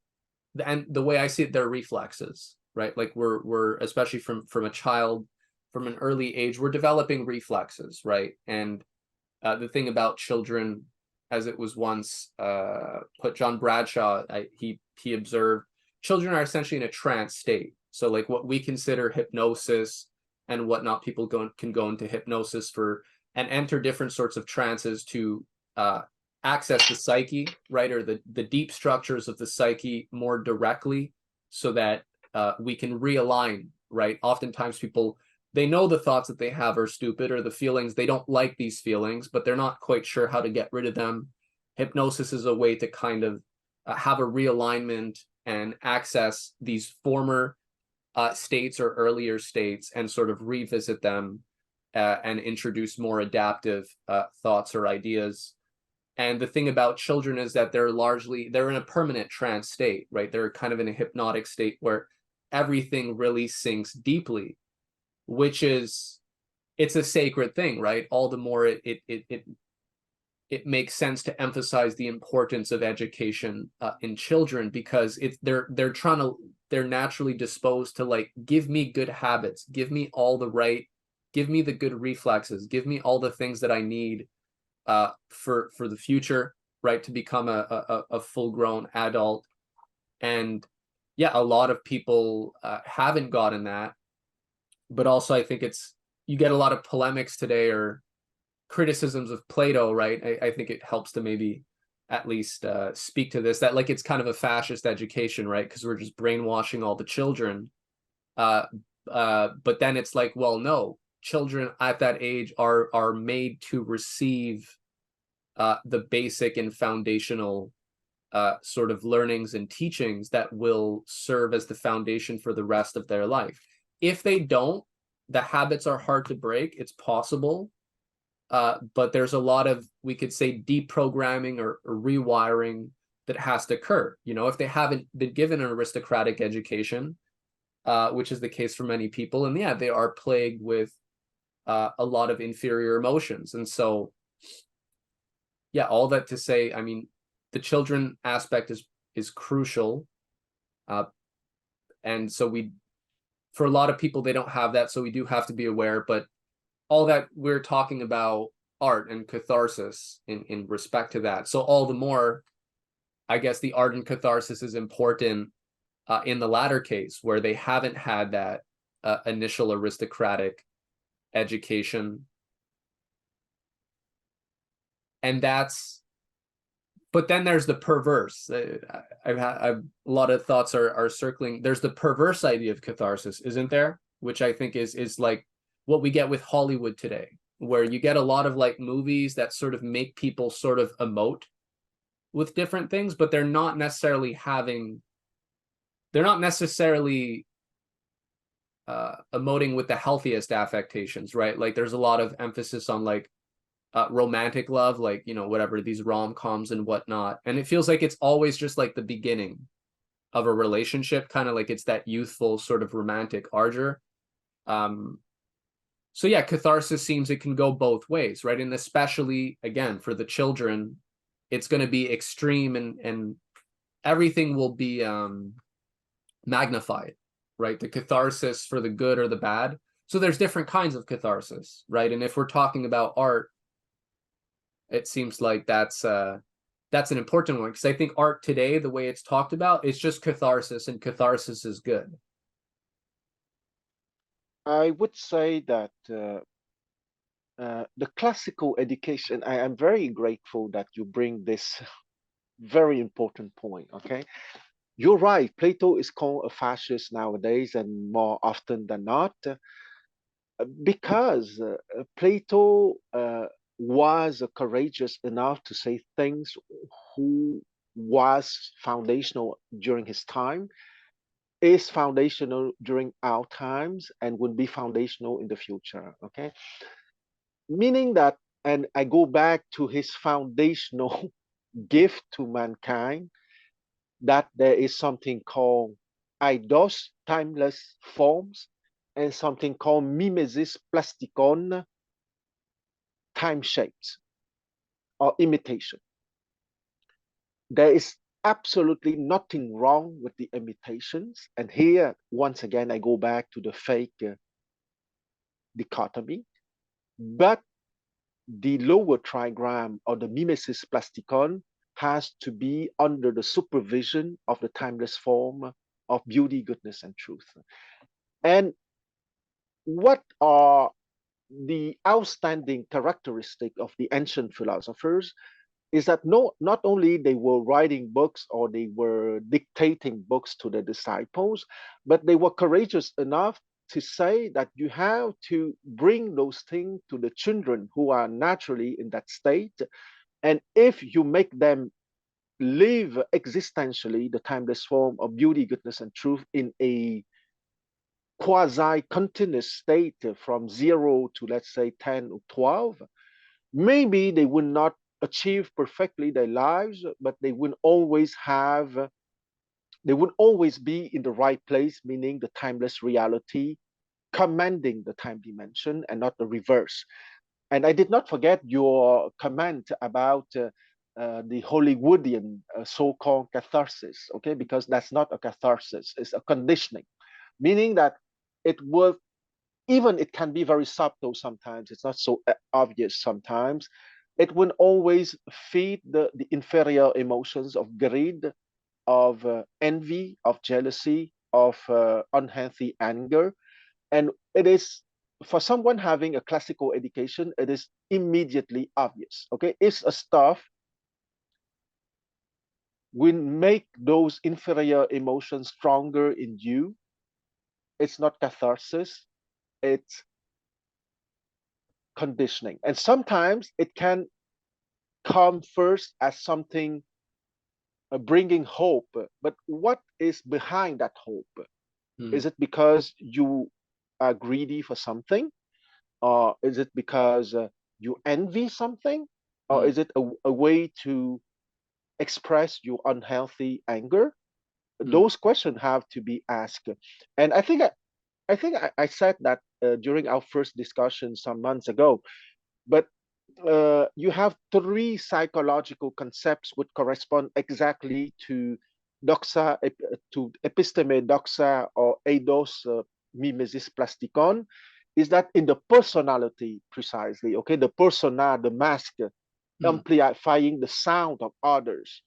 and the way I see it, they're reflexes, right? Like we're especially from a child, from an early age, we're developing reflexes, right? And the thing about children, as it was once put, John Bradshaw, he observed, children are essentially in a trance state. So like what we consider hypnosis and whatnot, people can go into hypnosis for and enter different sorts of trances to access the psyche, right, or the deep structures of the psyche more directly, so that we can realign, right? Oftentimes people, they know the thoughts that they have are stupid, or the feelings, they don't like these feelings, but they're not quite sure how to get rid of them. Hypnosis is a way to kind of have a realignment and access these former states or earlier states and sort of revisit them and introduce more adaptive thoughts or ideas. And the thing about children is that they're in a permanent trance state, right? They're kind of in a hypnotic state where everything really sinks deeply, which is, it's a sacred thing, right? All the more it makes sense to emphasize the importance of education in children, because they're trying to they're naturally disposed to like, give me good habits, give me all the right, give me the good reflexes, give me all the things that I need for the future, right, to become a full grown adult. And yeah, a lot of people haven't gotten that, but also I think it's, you get a lot of polemics today or criticisms of Plato, right? I think it helps to maybe at least speak to this, that like it's kind of a fascist education, right? Because we're just brainwashing all the children. Uh, but then it's like, well, no, children at that age are made to receive the basic and foundational sort of learnings and teachings that will serve as the foundation for the rest of their life. If they don't, the habits are hard to break. It's possible, but there's a lot of, we could say, deprogramming or rewiring that has to occur. You know, if they haven't been given an aristocratic education, which is the case for many people, and yeah, they are plagued with a lot of inferior emotions. And so, yeah, all that to say, I mean, the children aspect is crucial, and so we, for a lot of people, they don't have that, so we do have to be aware. But all that we're talking about art and catharsis in respect to that, so all the more, I guess, the art and catharsis is important in the latter case, where they haven't had that initial aristocratic education. And that's, but then there's the perverse. I've a lot of thoughts are circling. There's the perverse idea of catharsis, isn't there? Which I think is like what we get with Hollywood today, where you get a lot of like movies that sort of make people sort of emote with different things, but they're not necessarily emoting with the healthiest affectations, right? Like there's a lot of emphasis on like romantic love, like, you know, whatever, these rom-coms and whatnot, and it feels like it's always just like the beginning of a relationship, kind of like it's that youthful sort of romantic ardor. So yeah, catharsis seems it can go both ways, right? And especially again for the children, it's going to be extreme, and everything will be magnified, right? The catharsis for the good or the bad. So there's different kinds of catharsis, right? And if we're talking about art, it seems like that's an important one, because I think art today, the way it's talked about, is just catharsis, and catharsis is good. I would say that the classical education, I am very grateful that you bring this very important point. Okay, you're right. Plato is called a fascist nowadays, and more often than not, because Plato was courageous enough to say things who was foundational during his time, is foundational during our times, and would be foundational in the future. Okay, meaning that, and I go back to his foundational gift to mankind, that there is something called eidos, timeless forms, and something called mimesis plastikon, time shapes or imitation. There is absolutely nothing wrong with the imitations. And here, once again, I go back to the fake dichotomy. But the lower trigram or the mimesis plastikon has to be under the supervision of the timeless form of beauty, goodness, and truth. And what are the outstanding characteristic of the ancient philosophers is that not only they were writing books or they were dictating books to their disciples, but they were courageous enough to say that you have to bring those things to the children who are naturally in that state. And if you make them live existentially the timeless form of beauty, goodness, and truth in a quasi continuous state from 0 to, let's say, 10 or 12, maybe they will not achieve perfectly their lives, but they will always have, they will always be in the right place, meaning the timeless reality, commanding the time dimension and not the reverse. And I did not forget your comment about the Hollywoodian so-called catharsis, okay? Because that's not a catharsis, it's a conditioning, meaning that it will, even it can be very subtle sometimes, it's not so obvious sometimes, it will always feed the inferior emotions of greed, of envy, of jealousy, of unhealthy anger. And it is, for someone having a classical education, it is immediately obvious, okay? It's a stuff will make those inferior emotions stronger in you. It's not catharsis, it's conditioning. And sometimes it can come first as something bringing hope. But what is behind that hope? Mm. Is it because you are greedy for something? Or is it because you envy something? Or Mm. is it a way to express your unhealthy anger? Mm. Those questions have to be asked. And I said that during our first discussion some months ago, but you have three psychological concepts which correspond exactly to to episteme doxa or eidos mimesis plasticon, is that in the personality precisely, okay, the persona, the mask, Mm. amplifying the sound of others.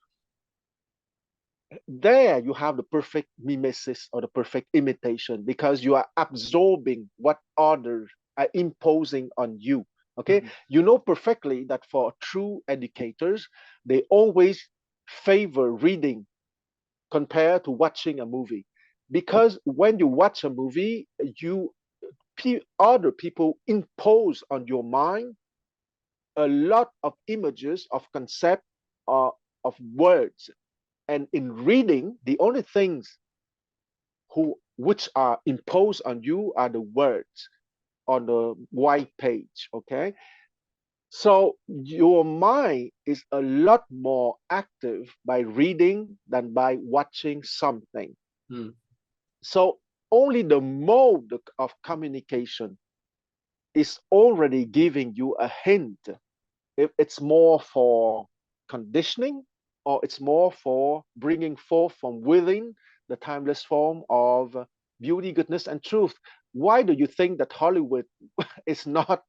There you have the perfect mimesis or the perfect imitation because you are absorbing what others are imposing on you. Okay, Mm. you know perfectly that for true educators, they always favor reading compared to watching a movie, because when you watch a movie, you other people impose on your mind a lot of images, of concept, of words. And in reading, the only things which are imposed on you are the words on the white page. Okay, so your mind is a lot more active by reading than by watching something. Mm. So only the mode of communication is already giving you a hint if it's more for conditioning or it's more for bringing forth from within the timeless form of beauty, goodness, and truth. Why do you think that Hollywood is not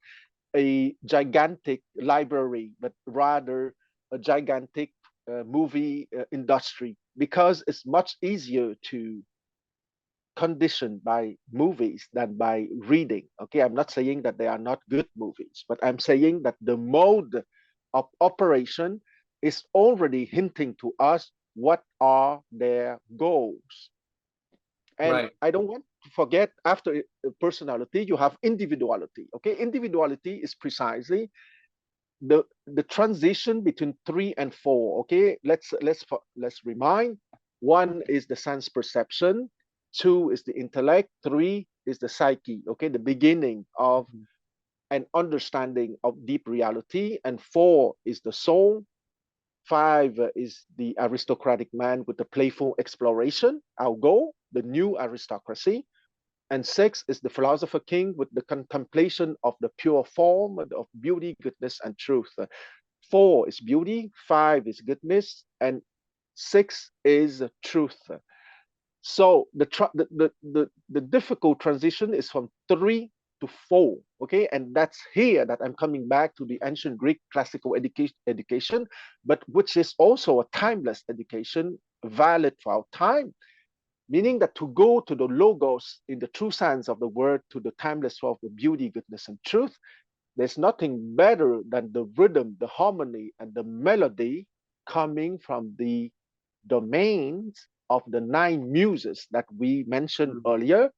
a gigantic library, but rather a gigantic movie industry? Because it's much easier to conditioned by movies than by reading. Okay, I'm not saying that they are not good movies, but I'm saying that the mode of operation is already hinting to us what are their goals. And Right. I don't want to forget, after personality, you have individuality. Okay, individuality is precisely the transition between 3 and 4. Okay, let's remind. One is the sense perception, two is the intellect, three is the psyche. Okay, the beginning of Mm. an understanding of deep reality, and four is the soul. Five is the aristocratic man with the playful exploration, our goal, the new aristocracy. And six is the philosopher king with the contemplation of the pure form of beauty, goodness, and truth. Four is beauty, five is goodness, and six is truth. So the difficult transition is from 3 to 4. Okay, and that's here that I'm coming back to the ancient Greek classical education, but which is also a timeless education, valid for our time, meaning that to go to the logos in the true sense of the word, to the timeless form of the beauty, goodness, and truth, there's nothing better than the rhythm, the harmony, and the melody coming from the domains of the 9 muses that we mentioned Mm. earlier,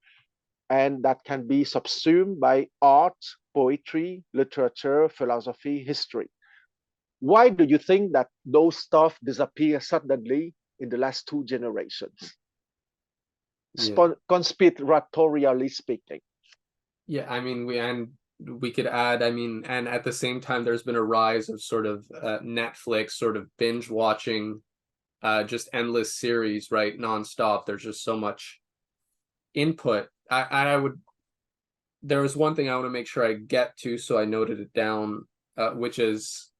and that can be subsumed by art, poetry, literature, philosophy, history. Why do you think that those stuff disappear suddenly in the last 2 generations? Yeah. Conspiratorially speaking. Yeah. I mean, we could add, I mean, and at the same time, there's been a rise of sort of Netflix sort of binge watching, just endless series, right? Nonstop. There's just so much input. I would, there was one thing I want to make sure I get to, so I noted it down, which is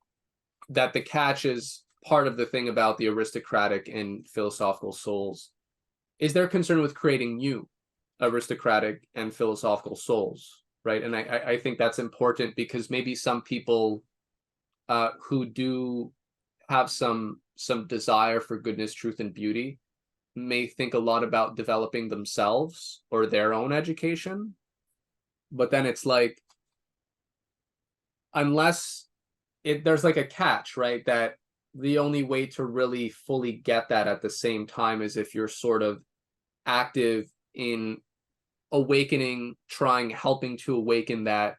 that the catch is part of the thing about the aristocratic and philosophical souls is they're concerned with creating new aristocratic and philosophical souls, right? And I think that's important because maybe some people who do have some desire for goodness, truth, and beauty may think a lot about developing themselves or their own education, but then it's like, unless there's like a catch, right? That the only way to really fully get that at the same time is if you're sort of active in awakening, helping to awaken that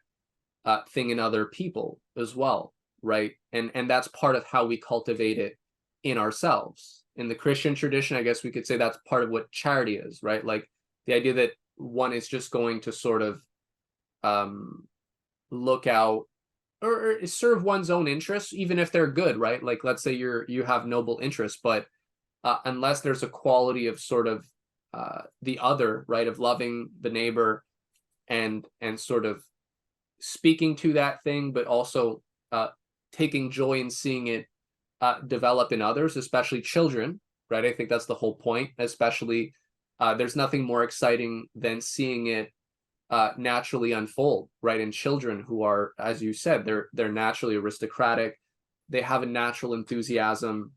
thing in other people as well, right? And that's part of how we cultivate it in ourselves. In the Christian tradition, I guess we could say that's part of what charity is, right? Like the idea that one is just going to sort of look out or serve one's own interests, even if they're good, right? Like let's say you have noble interests, but unless there's a quality of sort of the other, right, of loving the neighbor and sort of speaking to that thing, but also taking joy in seeing it develop in others, especially children, right? I think that's the whole point. Especially, there's nothing more exciting than seeing it naturally unfold, right? In children who are, as you said, they're naturally aristocratic. They have a natural enthusiasm.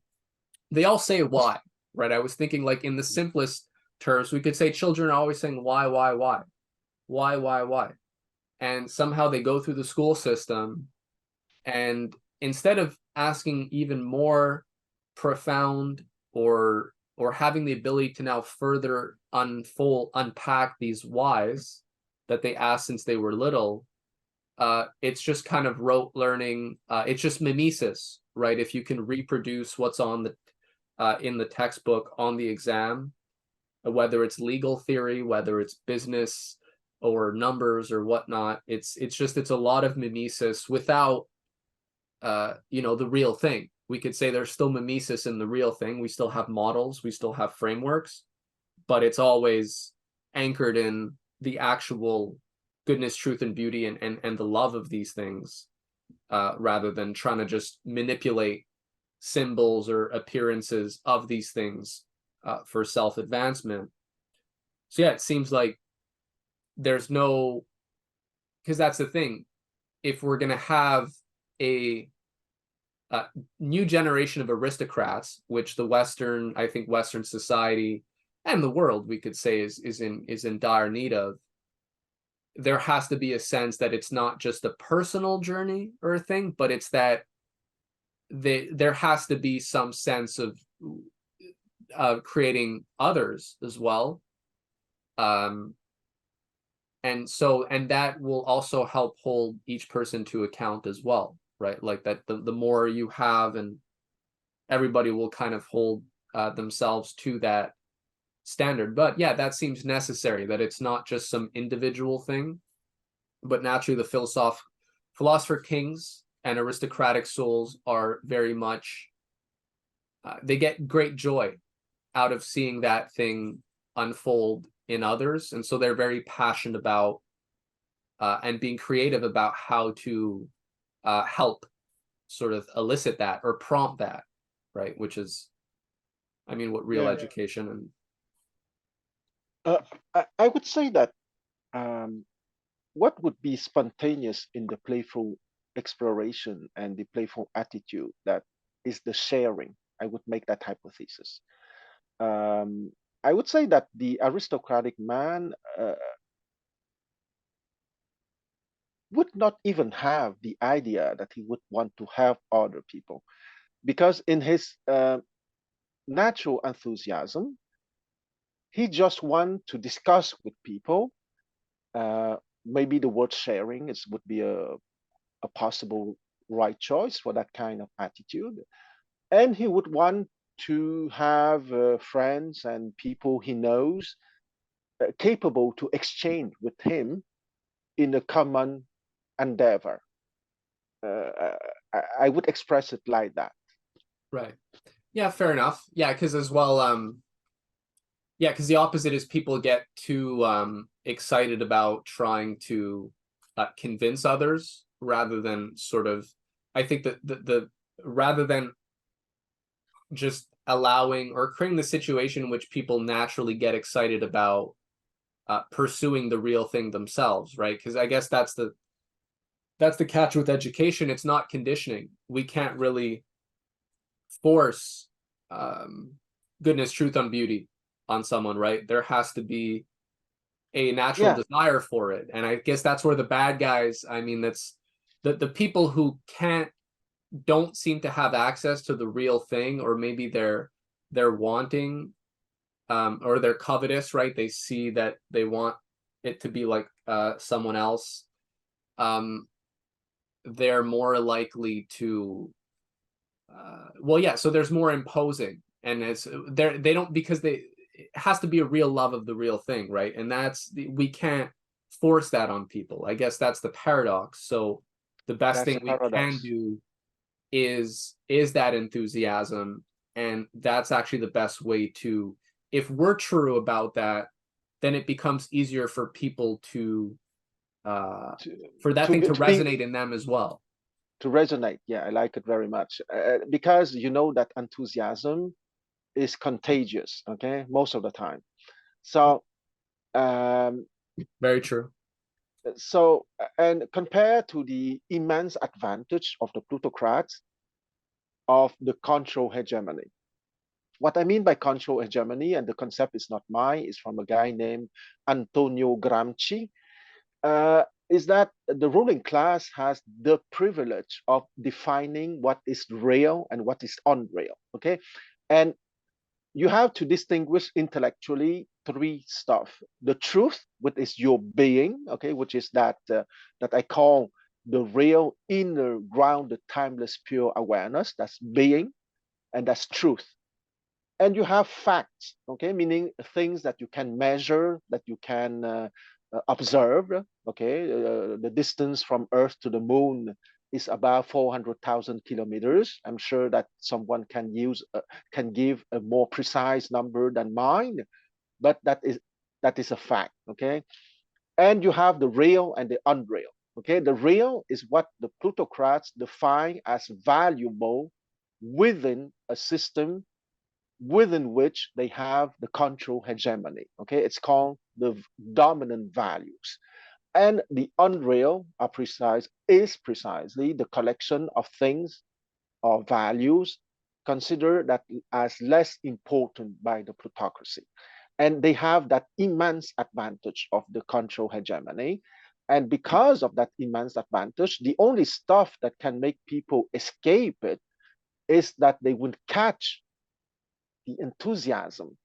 They all say why, right? I was thinking, like, in the simplest terms, we could say children are always saying why, why, and somehow they go through the school system, and instead of asking even more profound or having the ability to now further unpack these whys that they asked since they were little, it's just kind of rote learning. It's just mimesis, right? If you can reproduce what's on the in the textbook on the exam, whether it's legal theory, whether it's business or numbers or whatnot, it's a lot of mimesis without the real thing. We could say there's still mimesis in the real thing. We still have models, we still have frameworks, but it's always anchored in the actual goodness, truth, and beauty and the love of these things, rather than trying to just manipulate symbols or appearances of these things for self-advancement. So yeah, it seems like there's no, because that's the thing. If we're going to have a new generation of aristocrats, which I think Western society and the world, we could say, is in dire need of, there has to be a sense that it's not just a personal journey or a thing, but it's that there has to be some sense of creating others as well. And that will also help hold each person to account as well, right? Like that the more you have, and everybody will kind of hold themselves to that standard. But yeah, that seems necessary, that it's not just some individual thing, but naturally the philosopher kings and aristocratic souls are very much, they get great joy out of seeing that thing unfold in others, and so they're very passionate about and being creative about how to help sort of elicit that or prompt that, right? Which is, I mean, what real Yeah. education and I would say that what would be spontaneous in the playful exploration and the playful attitude, that is the sharing. I would make that hypothesis. I would say that the aristocratic man would not even have the idea that he would want to help other people, because in his natural enthusiasm, he just wants to discuss with people. Maybe the word sharing would be a possible right choice for that kind of attitude. And he would want to have friends and people he knows capable to exchange with him in a common endeavor. I would express it like that. right. Yeah, fair enough. Yeah, because as well, yeah, because the opposite is people get too excited about trying to convince others rather than sort of, I think that the rather than just allowing or creating the situation in which people naturally get excited about pursuing the real thing themselves, right? Because I guess that's the catch with education. It's not conditioning. We can't really force goodness, truth, and beauty on someone, right? There has to be a natural Yeah, desire for it. And I guess that's where the bad guys, I mean, that's the people who don't seem to have access to the real thing, or maybe they're wanting or they're covetous, right? They see that they want it to be like someone else. They're more likely to well, yeah, so there's more imposing, and they don't, because it has to be a real love of the real thing, right? And we can't force that on people. I guess that's the paradox. So the best that's thing a we can paradox. do is that enthusiasm, and that's actually the best way to, if we're true about that, then it becomes easier for people to To for that to thing be to to be resonate in them as well. to resonate. Yeah, I like it very much because you know that enthusiasm is contagious. Okay, most of the time. So um, Very true. and compared to the immense advantage of the plutocrats of the control hegemony. What I mean by control hegemony, and the concept is not mine, is from a guy named Antonio Gramsci, is that the ruling class has the privilege of defining what is real and what is unreal. Okay, and you have to distinguish intellectually three stuff: the truth, which is your being, okay, which is that I call the real inner grounded timeless pure awareness. That's being, and that's truth. And you have facts, okay, meaning things that you can measure, that you can observe. Okay, the distance from Earth to the moon is about 400,000 kilometers. I'm sure that someone can give a more precise number than mine, but that is a fact. Okay, and you have the real and the unreal. Okay, the real is what the plutocrats define as valuable within a system within which they have the control hegemony. Okay, it's called the dominant values. And the unreal is precisely the collection of things or values considered that as less important by the plutocracy. And they have that immense advantage of the control hegemony. And because of that immense advantage, the only stuff that can make people escape it is that they will catch the enthusiasm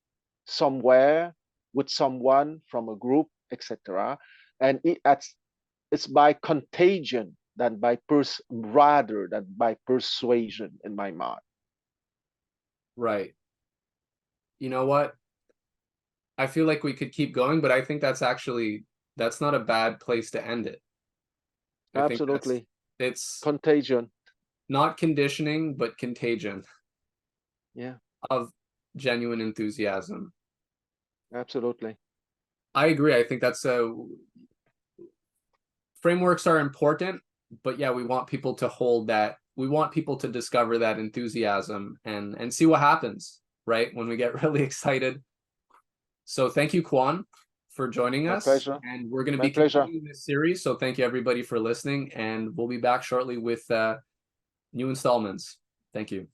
somewhere with someone from a group, etc. And it's by contagion than rather than by persuasion in my mind. Right. You know what? I feel like we could keep going, but I think that's not a bad place to end it. I think Absolutely. it's Contagion. not conditioning, but contagion Yeah, of genuine enthusiasm. absolutely. I agree. I think that's frameworks are important, but yeah, we want people to hold that. We want people to discover that enthusiasm and see what happens, right? When we get really excited. So thank you, Quan, for joining My us. pleasure. And we're going to My be pleasure. continuing this series. So thank you, everybody, for listening. And we'll be back shortly with new installments. Thank you.